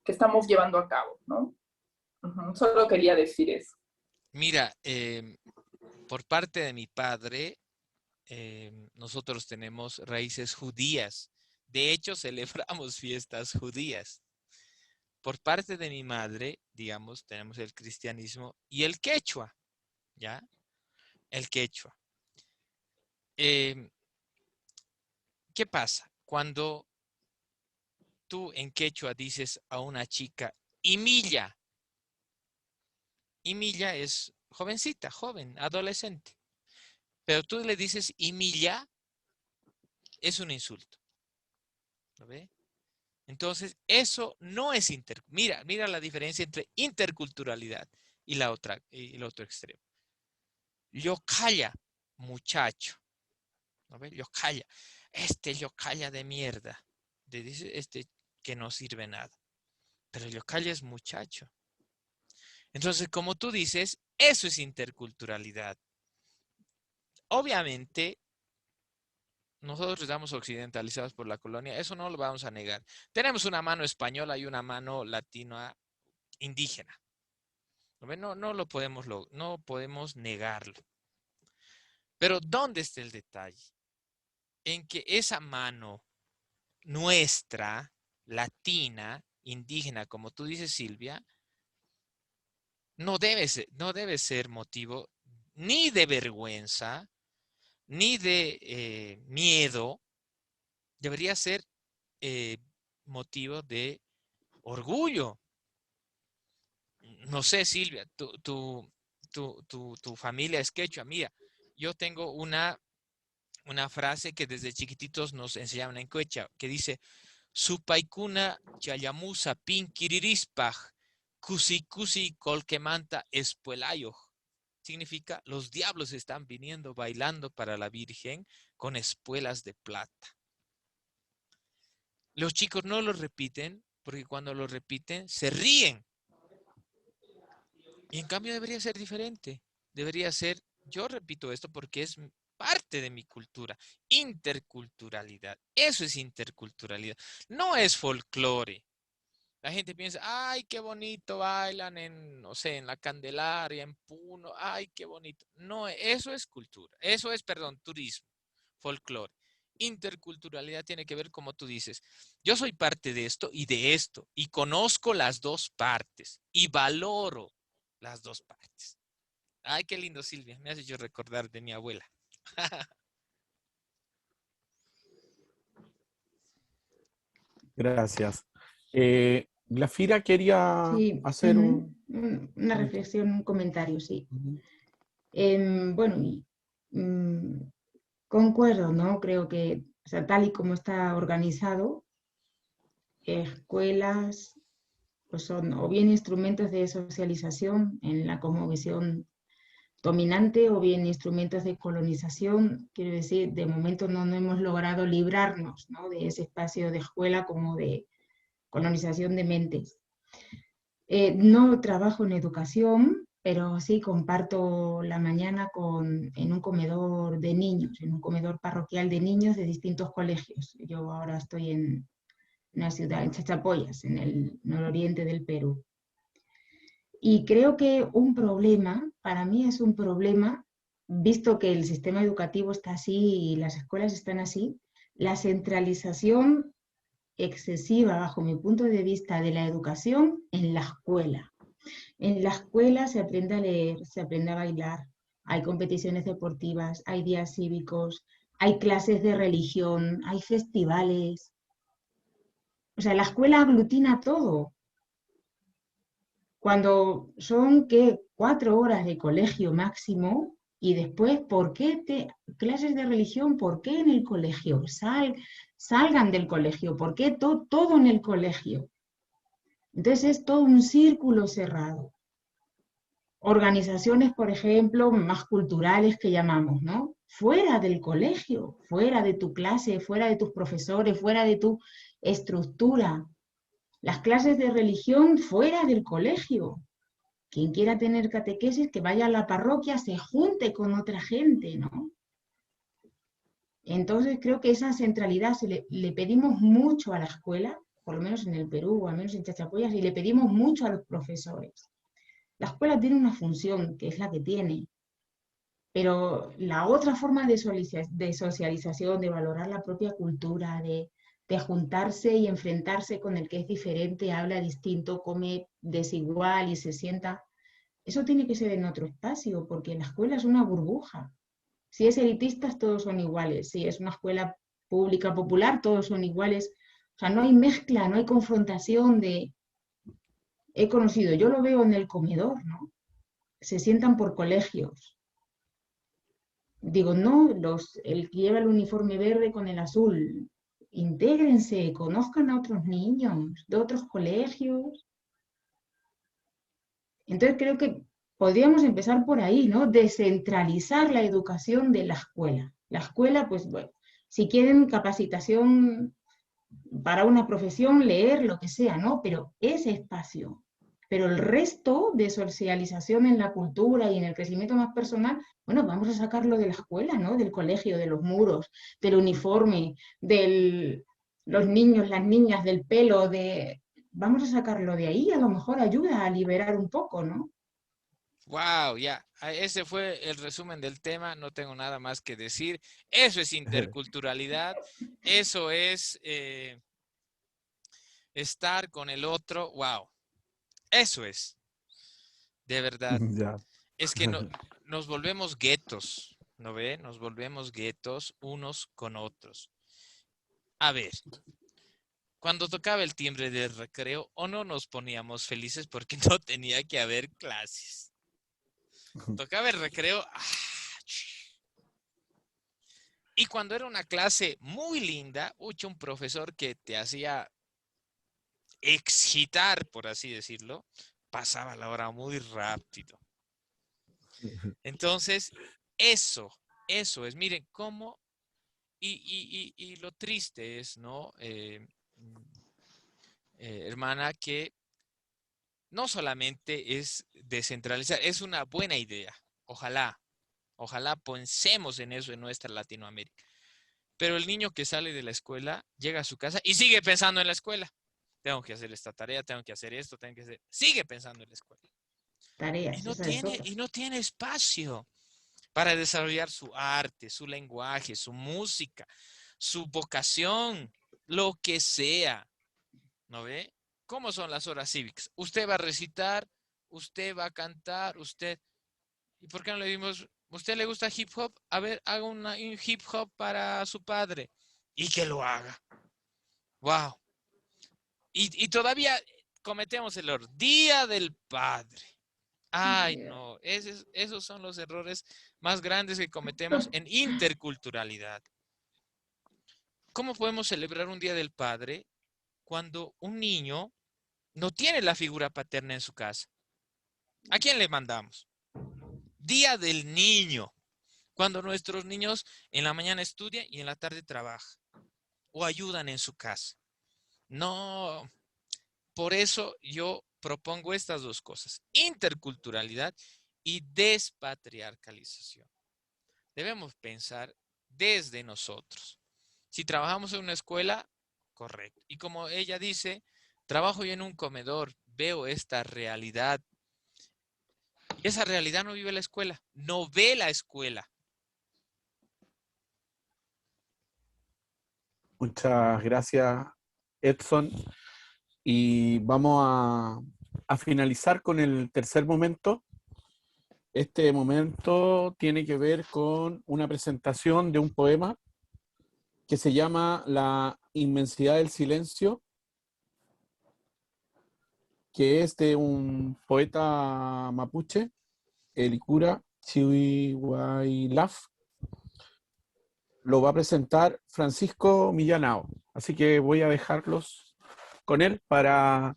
estamos llevando a cabo, ¿no? Solo quería decir eso. Mira, por parte de mi padre, nosotros tenemos raíces judías. De hecho, celebramos fiestas judías. Por parte de mi madre, digamos, tenemos el cristianismo y el quechua, ¿ya? El quechua. ¿Qué pasa? Cuando tú en quechua dices a una chica, Imilla. Imilla es jovencita, joven, adolescente. Pero tú le dices Imilla, es un insulto. ¿Lo ve? Entonces, eso no es mira la diferencia entre interculturalidad y y el otro extremo. Yocalla, muchacho. ¿No ve? Yocalla. Yocalla de mierda. Dice que no sirve nada. Pero yocalla es muchacho. Entonces, como tú dices, eso es interculturalidad. Obviamente, nosotros estamos occidentalizados por la colonia, eso no lo vamos a negar. Tenemos una mano española y una mano latina indígena. No podemos negarlo. Pero ¿dónde está el detalle? En que esa mano nuestra, latina, indígena, como tú dices, Silvia, no debe ser motivo ni de vergüenza, ni de miedo, debería ser motivo de orgullo. No sé, Silvia, tu familia es quechua. Mira, yo tengo una frase que desde chiquititos nos enseñaban en quechua, que dice, Supaikuna chayamusa pinkiririspaj, kusi kusi colquemanta espuelayo. Significa, los diablos están viniendo bailando para la Virgen con espuelas de plata. Los chicos no lo repiten porque cuando lo repiten se ríen. Y en cambio debería ser diferente. Debería ser, yo repito esto porque es parte de mi cultura. Interculturalidad. Eso es interculturalidad. No es folclore. La gente piensa, ay, qué bonito bailan no sé, en la Candelaria, en Puno, ay, qué bonito. No, eso es cultura. Eso es, perdón, turismo, folclore. Interculturalidad tiene que ver como tú dices. Yo soy parte de esto, y conozco las dos partes, y valoro las dos partes. Ay, qué lindo, Silvia. Me has hecho recordar de mi abuela. Gracias. Glafira quería Sí, hacer una reflexión, un comentario, sí. Bueno, Concuerdo, ¿no? Creo que, o sea, tal y como está organizado, escuelas pues son o bien instrumentos de socialización en la cosmovisión dominante o bien instrumentos de colonización. Quiero decir, de momento no hemos logrado librarnos, ¿no?, de ese espacio de escuela como de colonización de mentes. No trabajo en educación, pero sí comparto la mañana en un comedor de niños, en un comedor parroquial de niños de distintos colegios. Yo ahora estoy en una ciudad, en Chachapoyas, en el nororiente del Perú. Y creo que un problema, para mí es un problema, visto que el sistema educativo está así y las escuelas están así, la centralización excesiva, bajo mi punto de vista, de la educación en la escuela. En la escuela se aprende a leer, se aprende a bailar, hay competiciones deportivas, hay días cívicos, hay clases de religión, hay festivales. O sea, la escuela aglutina todo. Cuando son, ¿qué?, 4 horas de colegio máximo, y después, ¿por qué clases de religión? ¿Por qué en el colegio? Salgan del colegio, ¿por qué todo en el colegio? Entonces es todo un círculo cerrado. Organizaciones, por ejemplo, más culturales que llamamos, ¿no? Fuera del colegio, fuera de tu clase, fuera de tus profesores, fuera de tu estructura. Las clases de religión fuera del colegio. Quien quiera tener catequesis, que vaya a la parroquia, se junte con otra gente, ¿no? Entonces creo que esa centralidad le pedimos mucho a la escuela, por lo menos en el Perú, o al menos en Chachapoyas, y le pedimos mucho a los profesores. La escuela tiene una función, que es la que tiene, pero la otra forma de socialización, de valorar la propia cultura, de juntarse y enfrentarse con el que es diferente, habla distinto, come desigual y se sienta, eso tiene que ser en otro espacio, porque la escuela es una burbuja. Si es elitista, todos son iguales. Si es una escuela pública popular, todos son iguales. O sea, no hay mezcla, no hay confrontación de... He conocido, yo lo veo en el comedor, ¿no? Se sientan por colegios. Digo, no, el que lleva el uniforme verde con el azul, intégrense, conozcan a otros niños de otros colegios. Entonces creo que podríamos empezar por ahí, ¿no? Descentralizar la educación de la escuela. La escuela, pues bueno, si quieren capacitación para una profesión, leer, lo que sea, ¿no? Pero ese espacio. Pero el resto de socialización en la cultura y en el crecimiento más personal, bueno, vamos a sacarlo de la escuela, ¿no? Del colegio, de los muros, del uniforme, de los niños, las niñas, del pelo, vamos a sacarlo de ahí, a lo mejor ayuda a liberar un poco, ¿no? Wow, ya. Ese fue el resumen del tema. No tengo nada más que decir. Eso es interculturalidad. Eso es estar con el otro. Wow. Eso es. De verdad. Ya. Es que nos volvemos guetos. ¿No ve? Nos volvemos guetos unos con otros. A ver. Cuando tocaba el timbre del recreo, o no nos poníamos felices porque no tenía que haber clases. Tocaba el recreo. Y cuando era una clase muy linda, un profesor que te hacía excitar, por así decirlo, pasaba la hora muy rápido. Entonces, eso es, miren cómo, y lo triste es, ¿no? Hermana, que no solamente es descentralizar, es una buena idea. Ojalá pensemos en eso en nuestra Latinoamérica. Pero el niño que sale de la escuela llega a su casa y sigue pensando en la escuela. Tengo que hacer esta tarea, tengo que hacer esto, tengo que hacer... Sigue pensando en la escuela. Tareas, esa es otra. Y no tiene espacio para desarrollar su arte, su lenguaje, su música, su vocación, lo que sea. ¿No ve? ¿Cómo son las horas cívicas? Usted va a recitar, usted va a cantar, usted... ¿Y por qué no le dimos, usted le gusta hip hop? A ver, haga un hip hop para su padre. Y que lo haga. Wow. Y todavía cometemos el error. Día del Padre. Ay, no, esos son los errores más grandes que cometemos en interculturalidad. ¿Cómo podemos celebrar un Día del Padre cuando un niño no tiene la figura paterna en su casa? ¿A quién le mandamos? Día del Niño, cuando nuestros niños en la mañana estudian y en la tarde trabajan o ayudan en su casa. No, por eso yo propongo estas dos cosas, interculturalidad y despatriarcalización. Debemos pensar desde nosotros. Si trabajamos en una escuela, correcto. Y como ella dice, trabajo yo en un comedor, veo esta realidad. Y esa realidad no vive la escuela, no ve la escuela. Muchas gracias, Edson. Y vamos a finalizar con el tercer momento. Este momento tiene que ver con una presentación de un poema que se llama La inmensidad del silencio, que es de un poeta mapuche, Elikura Chihuaylaf. Lo va a presentar Francisco Millanao. Así que voy a dejarlos con él para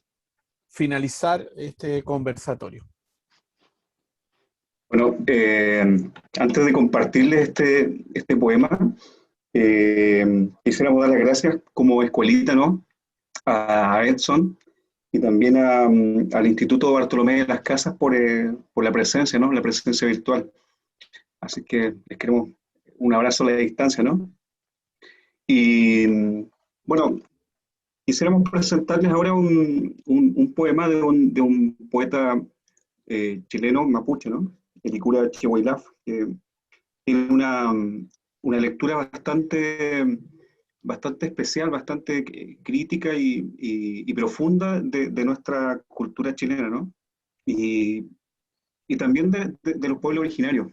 finalizar este conversatorio. Bueno, antes de compartirles este poema, quisiéramos dar las gracias como escuelita, ¿no?, a Edson y también al Instituto Bartolomé de las Casas por la presencia, ¿no?, la presencia virtual. Así que les queremos un abrazo a la distancia, ¿no? Y bueno, quisiéramos presentarles ahora un poema de un poeta chileno, mapuche, ¿no?, Elikura Chihuaylaf, que tiene una lectura bastante especial, bastante crítica y profunda de nuestra cultura chilena, ¿no? Y también de los pueblos originarios.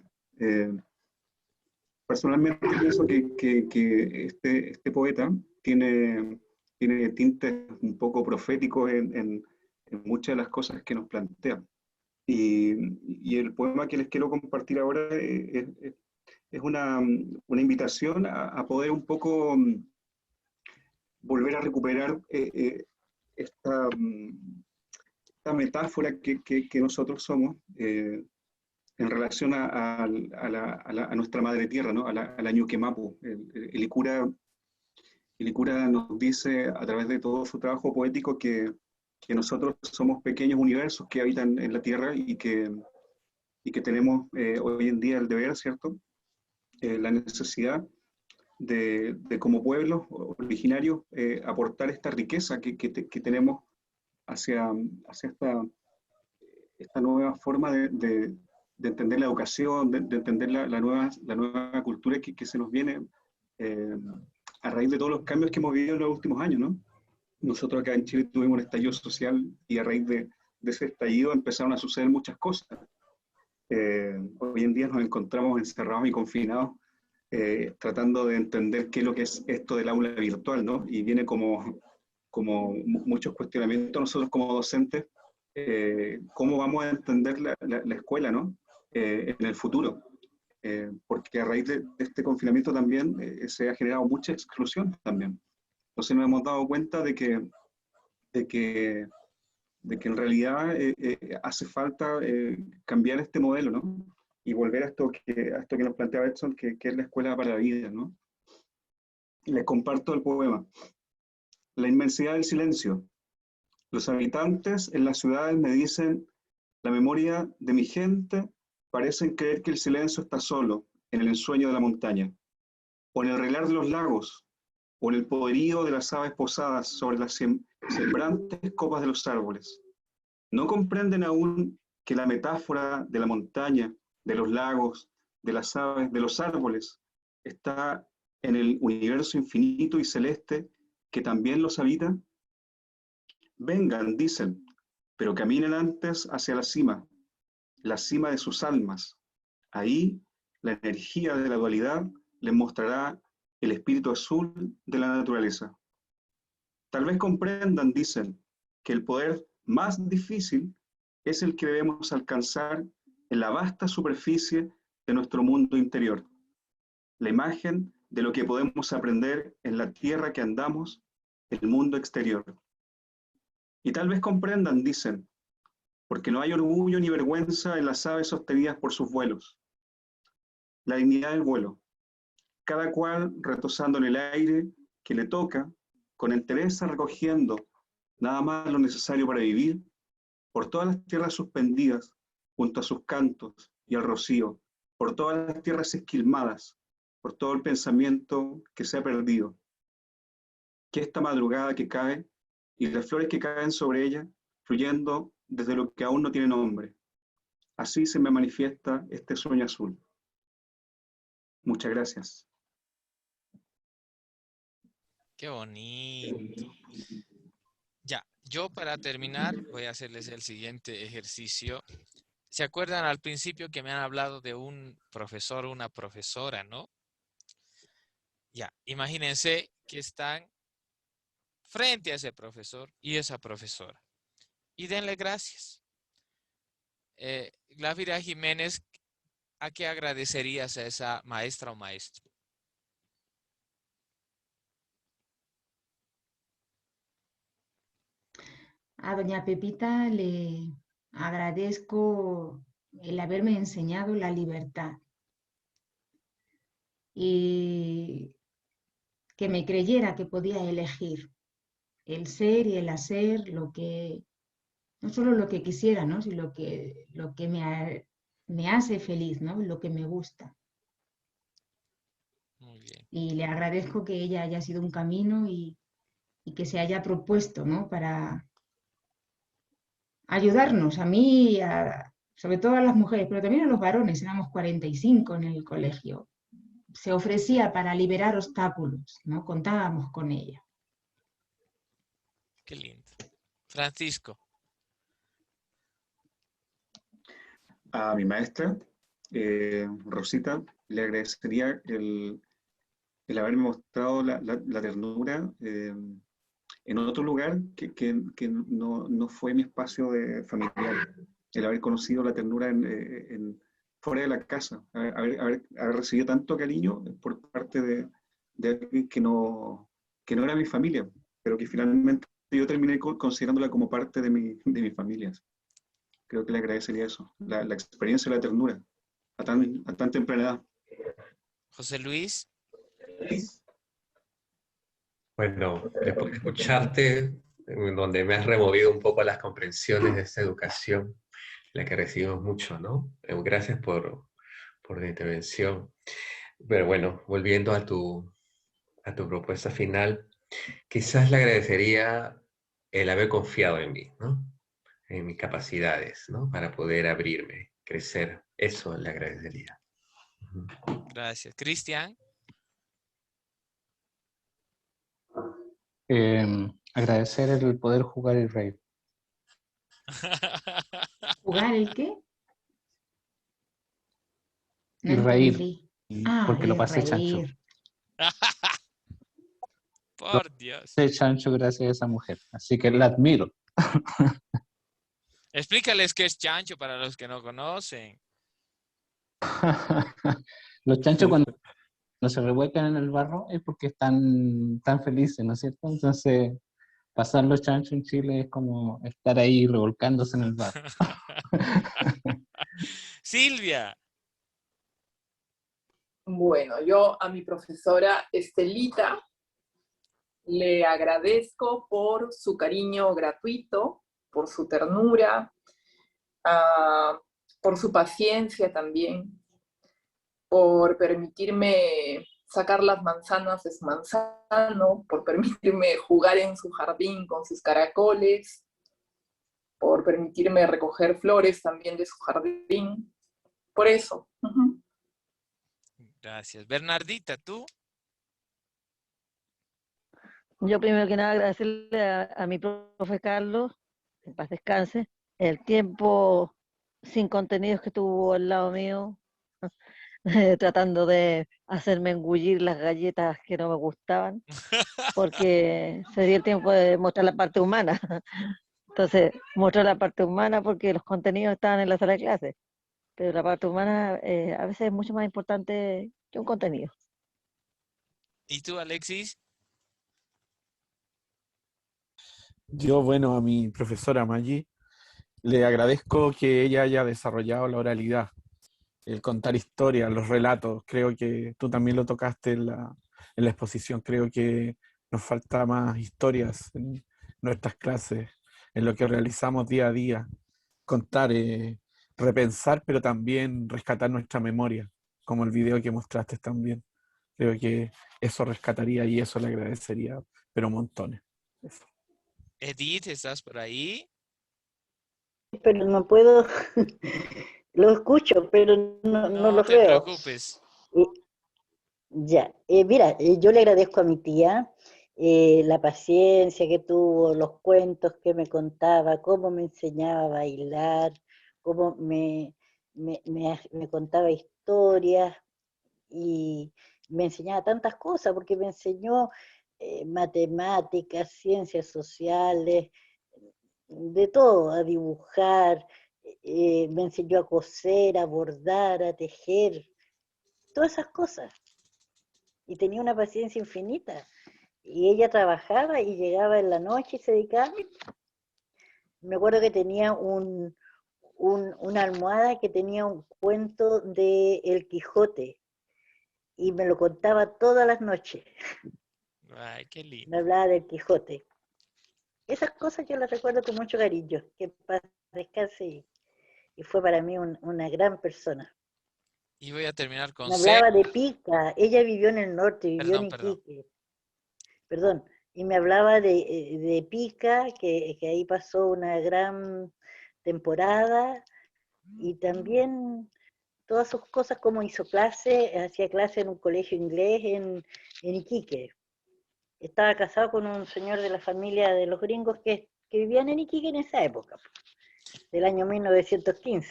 Personalmente pienso que este poeta tiene tintes un poco proféticos en muchas de las cosas que nos plantea. Y el poema que les quiero compartir ahora es una invitación a poder un poco volver a recuperar esta metáfora que nosotros somos en relación a nuestra madre tierra, ¿no?, a la Ñuquemapu. El Elikura nos dice a través de todo su trabajo poético que nosotros somos pequeños universos que habitan en la tierra y que tenemos hoy en día el deber, ¿cierto?, la necesidad de como pueblos originarios aportar esta riqueza que tenemos hacia esta nueva forma de entender la educación, de entender la nueva cultura que se nos viene a raíz de todos los cambios que hemos vivido en los últimos años, ¿no? Nosotros acá en Chile tuvimos un estallido social y a raíz de ese estallido empezaron a suceder muchas cosas. Hoy en día nos encontramos encerrados y confinados tratando de entender qué es lo que es esto del aula virtual, ¿no? Y viene como muchos cuestionamientos nosotros como docentes, cómo vamos a entender la escuela, ¿no?, en el futuro. Porque a raíz de este confinamiento también se ha generado mucha exclusión también. Entonces nos hemos dado cuenta de que en realidad hace falta cambiar este modelo, ¿no?, y volver a esto que nos planteaba Edson, que es la escuela para la vida, ¿no? Les comparto el poema. La inmensidad del silencio. Los habitantes en las ciudades me dicen, la memoria de mi gente parecen creer que el silencio está solo en el ensueño de la montaña, o en el regar de los lagos, o en el poderío de las aves posadas sobre las sembrantes copas de los árboles. No comprenden aún que la metáfora de la montaña, de los lagos, de las aves, de los árboles, está en el universo infinito y celeste que también los habita. Vengan, dicen, pero caminen antes hacia la cima de sus almas. Ahí la energía de la dualidad les mostrará el espíritu azul de la naturaleza. Tal vez comprendan, dicen, que el poder más difícil es el que debemos alcanzar en la vasta superficie de nuestro mundo interior. La imagen de lo que podemos aprender en la tierra que andamos, el mundo exterior. Y tal vez comprendan, dicen, porque no hay orgullo ni vergüenza en las aves sostenidas por sus vuelos. La dignidad del vuelo, cada cual retosando en el aire que le toca, con entereza recogiendo nada más lo necesario para vivir, por todas las tierras suspendidas, junto a sus cantos y al rocío, por todas las tierras esquilmadas, por todo el pensamiento que se ha perdido. Que esta madrugada que cae y las flores que caen sobre ella, fluyendo desde lo que aún no tiene nombre. Así se me manifiesta este sueño azul. Muchas gracias. Qué bonito. Ya, yo para terminar voy a hacerles el siguiente ejercicio. ¿Se acuerdan al principio que me han hablado de un profesor o una profesora, no? Ya, imagínense que están frente a ese profesor y esa profesora. Y denle gracias. Glávira Jiménez, ¿a qué agradecerías a esa maestra o maestro? A doña Pepita le agradezco el haberme enseñado la libertad y que me creyera que podía elegir el ser y el hacer lo que, no solo lo que quisiera, ¿no? Sino lo que me hace feliz, ¿no? Lo que me gusta. Muy bien. Y le agradezco que ella haya sido un camino y que se haya propuesto, ¿no? Para ayudarnos, a mí, sobre todo a las mujeres, pero también a los varones, éramos 45 en el colegio. Se ofrecía para liberar obstáculos, ¿no? Contábamos con ella. Qué lindo. Francisco. A mi maestra, Rosita, le agradecería el haberme mostrado la ternura en otro lugar que no fue mi espacio familiar. El haber conocido la ternura fuera de la casa, haber recibido tanto cariño por parte de alguien que no era mi familia, pero que finalmente yo terminé considerándola como parte de mi familia. Creo que le agradecería eso, la experiencia y la ternura a tan temprana edad. José Luis. Bueno, después de escucharte, en donde me has removido un poco las comprensiones de esta educación, la que recibimos mucho, ¿no? Gracias por la intervención. Pero bueno, volviendo a tu propuesta final, quizás le agradecería el haber confiado en mí, ¿no? En mis capacidades, ¿no? Para poder abrirme, crecer. Eso le agradecería. Gracias. Cristian. Agradecer el poder jugar y reír. ¿Jugar el qué? No Y reír. entendí. Porque lo y pasé chancho. reír. Por Dios. Pasé chancho gracias a esa mujer. Así que la admiro. Explícales qué es chancho para los que no conocen. Los chanchos cuando se revuelcan en el barro es porque están tan felices, ¿no es cierto? Entonces, pasar los chanchos en Chile es como estar ahí revolcándose en el barro. Silvia. Bueno, yo a mi profesora Estelita le agradezco por su cariño gratuito, por su ternura, por su paciencia también, por permitirme sacar las manzanas de su manzano, por permitirme jugar en su jardín con sus caracoles, por permitirme recoger flores también de su jardín. Por eso. Gracias. Bernardita, ¿tú? Yo primero que nada agradecerle a mi profe Carlos, en paz descanse, el tiempo sin contenidos que tuvo al lado mío, tratando de hacerme engullir las galletas que no me gustaban, porque se dio el tiempo de mostrar la parte humana. Entonces, mostró la parte humana porque los contenidos estaban en la sala de clase, pero la parte humana a veces es mucho más importante que un contenido. ¿Y tú, Alexis? Yo, bueno, a mi profesora Maggie le agradezco que ella haya desarrollado la oralidad, el contar historias, los relatos. Creo que tú también lo tocaste en la exposición. Creo que nos falta más historias en nuestras clases, en lo que realizamos día a día. Contar, repensar, pero también rescatar nuestra memoria, como el video que mostraste también. Creo que eso rescataría y eso le agradecería, pero montones. Eso. Edith, ¿estás por ahí? Pero no puedo, lo escucho, pero no No los te veo. preocupes. Ya, mira, yo le agradezco a mi tía la paciencia que tuvo, los cuentos que me contaba, cómo me enseñaba a bailar, cómo me contaba historias y me enseñaba tantas cosas, porque me enseñó matemáticas, ciencias sociales, de todo, a dibujar, me enseñó a coser, a bordar, a tejer, todas esas cosas. Y tenía una paciencia infinita. Y ella trabajaba y llegaba en la noche y se dedicaba a mí. Me acuerdo que tenía una almohada que tenía un cuento de El Quijote y me lo contaba todas las noches. Ay, qué lindo. Me hablaba del Quijote. Esas cosas yo las recuerdo con mucho cariño, que paz descanse y fue para mí una gran persona. Y voy a terminar con Me C. hablaba de Pica, ella vivió en el norte, vivió en Perdón. Iquique. Perdón, y me hablaba de Pica, que ahí pasó una gran temporada, y también todas sus cosas, como hizo clase, hacía clase en un colegio inglés en Iquique. Estaba casado con un señor de la familia de los gringos que vivían en Iquique en esa época, del año 1915.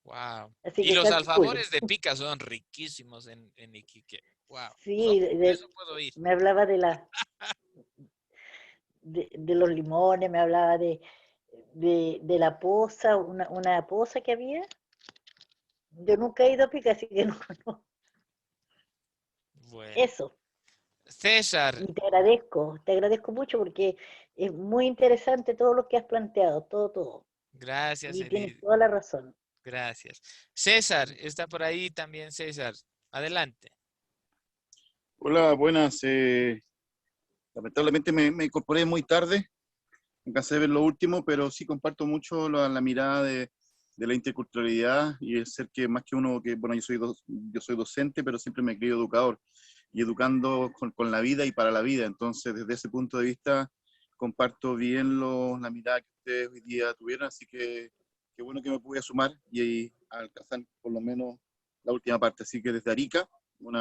Wow. Así Y que los calcule. alfajores de Pica son riquísimos en Iquique. Wow. Sí, Por eso puedo ir. me hablaba de los limones, me hablaba de la poza, una poza que había. Yo nunca he ido a Pica, así que no conozco. Bueno. Eso. César. Y te agradezco mucho porque es muy interesante todo lo que has planteado, todo. Gracias, Y tienes Edith. toda la razón. Gracias. César, está por ahí también César. Adelante. Hola, buenas. Lamentablemente me incorporé muy tarde, no alcancé a ver lo último, pero sí comparto mucho la mirada de la interculturalidad y el ser que más que uno, que bueno, yo soy docente, pero siempre me he creído educador y educando con la vida y para la vida. Entonces, desde ese punto de vista, comparto bien la mirada que ustedes hoy día tuvieron, así que qué bueno que me pude sumar y alcanzar por lo menos la última parte. Así que desde Arica, un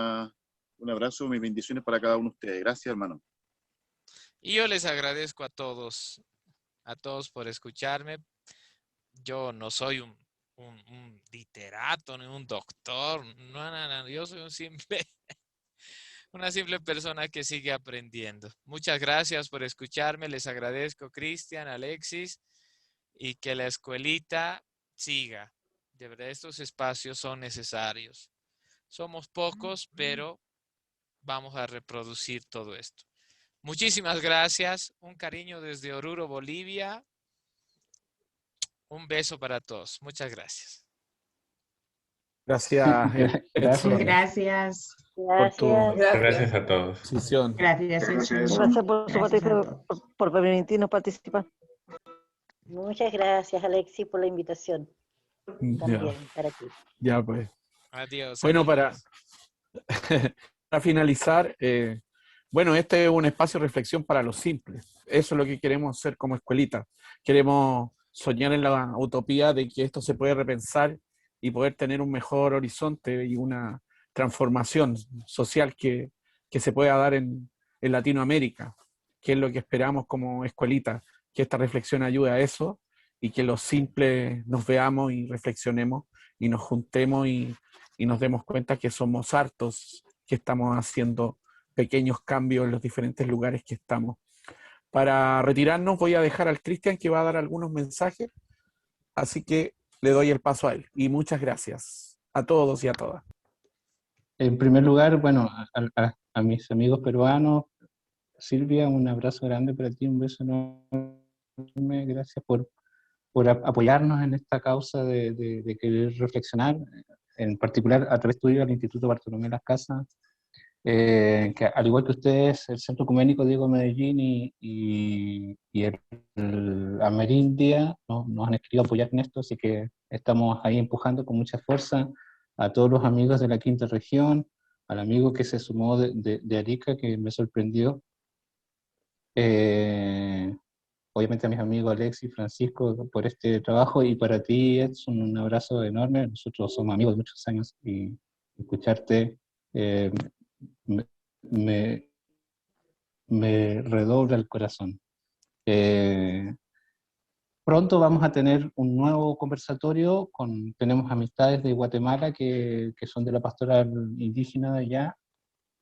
abrazo, mis bendiciones para cada uno de ustedes. Gracias, hermano. Y yo les agradezco a todos por escucharme. Yo no soy un literato ni un doctor. No. Yo soy una simple persona que sigue aprendiendo. Muchas gracias por escucharme. Les agradezco, Cristian, Alexis, y que la escuelita siga. De verdad, estos espacios son necesarios. Somos pocos, pero vamos a reproducir todo esto. Muchísimas gracias. Un cariño desde Oruro, Bolivia. Un beso para todos. Muchas gracias. Gracias, Gracias. Gracias. por tu Gracias. Gracias a todos. decisión. Gracias, Jesús. Gracias por su Gracias a participación, todos. por permitirnos participar. Muchas gracias, Alexis, por la invitación. Ya, También para ti. ya pues. Adiós. Bueno, amigos. para finalizar, bueno, este es un espacio de reflexión para los simples. Eso es lo que queremos hacer como escuelita. Queremos soñar en la utopía de que esto se puede repensar y poder tener un mejor horizonte y una transformación social que se pueda dar en Latinoamérica, que es lo que esperamos como escuelita, que esta reflexión ayude a eso y que los simples nos veamos y reflexionemos y nos juntemos y nos demos cuenta que somos hartos, que estamos haciendo pequeños cambios en los diferentes lugares que estamos. para retirarnos voy a dejar al Cristian que va a dar algunos mensajes, así que le doy el paso a él. Y muchas gracias a todos y a todas. En primer lugar, bueno, a mis amigos peruanos, Silvia, un abrazo grande para ti, un beso enorme, gracias por apoyarnos en esta causa de querer reflexionar, en particular a través tuyo al Instituto Bartolomé Las Casas, que al igual que ustedes, el Centro Ecuménico Diego Medellín y el Amerindia nos han querido apoyar en esto, así que estamos ahí empujando con mucha fuerza a todos los amigos de la quinta región, al amigo que se sumó de Arica, que me sorprendió. Obviamente a mis amigos Alex y Francisco por este trabajo, y para ti, Edson, un abrazo enorme. Nosotros somos amigos de muchos años y escucharte me, me, me redobla el corazón. Pronto vamos a tener un nuevo conversatorio, tenemos amistades de Guatemala que son de la pastoral indígena de allá,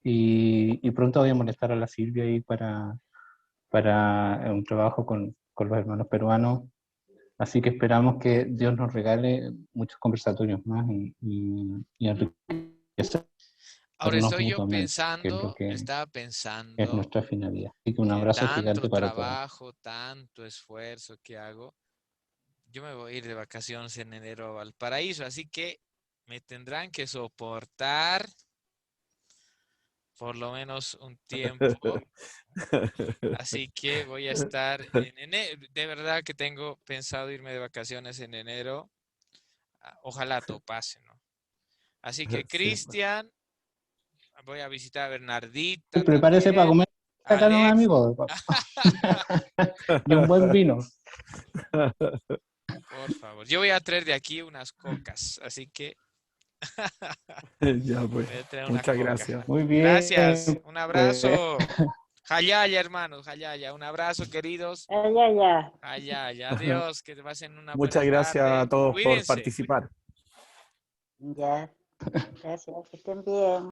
y pronto voy a molestar a la Silvia ahí para un trabajo con los hermanos peruanos. Así que esperamos que Dios nos regale muchos conversatorios más y enriquecernos Ahora estoy yo mutuamente, que es lo que estaba es pensando nuestra finalidad. Así que un que abrazo tanto gigante para todos. trabajo, tanto esfuerzo que hago, yo me voy a ir de vacaciones en enero a Valparaíso, así que me tendrán que soportar por lo menos un tiempo. Así que voy a estar en enero. De verdad que tengo pensado irme de vacaciones en enero. Ojalá todo pase, ¿no? Así que, Sí. Cristian, voy a visitar a Bernardita Prepárese para también, comer acá con un Alex. amigo. Y un buen vino. Por favor. Yo voy a traer de aquí unas cocas, así que Ya, pues. voy a traer una Muchas coca. gracias. Muy bien. Gracias. Un Pues, abrazo. Jayaya, hermanos. Jayaya. Un abrazo, queridos. Ya. Jayaya. Adiós. Que te pasen una buena Muchas gracias tarde. a todos por Cuídense. participar. Ya. Gracias. Que estén bien.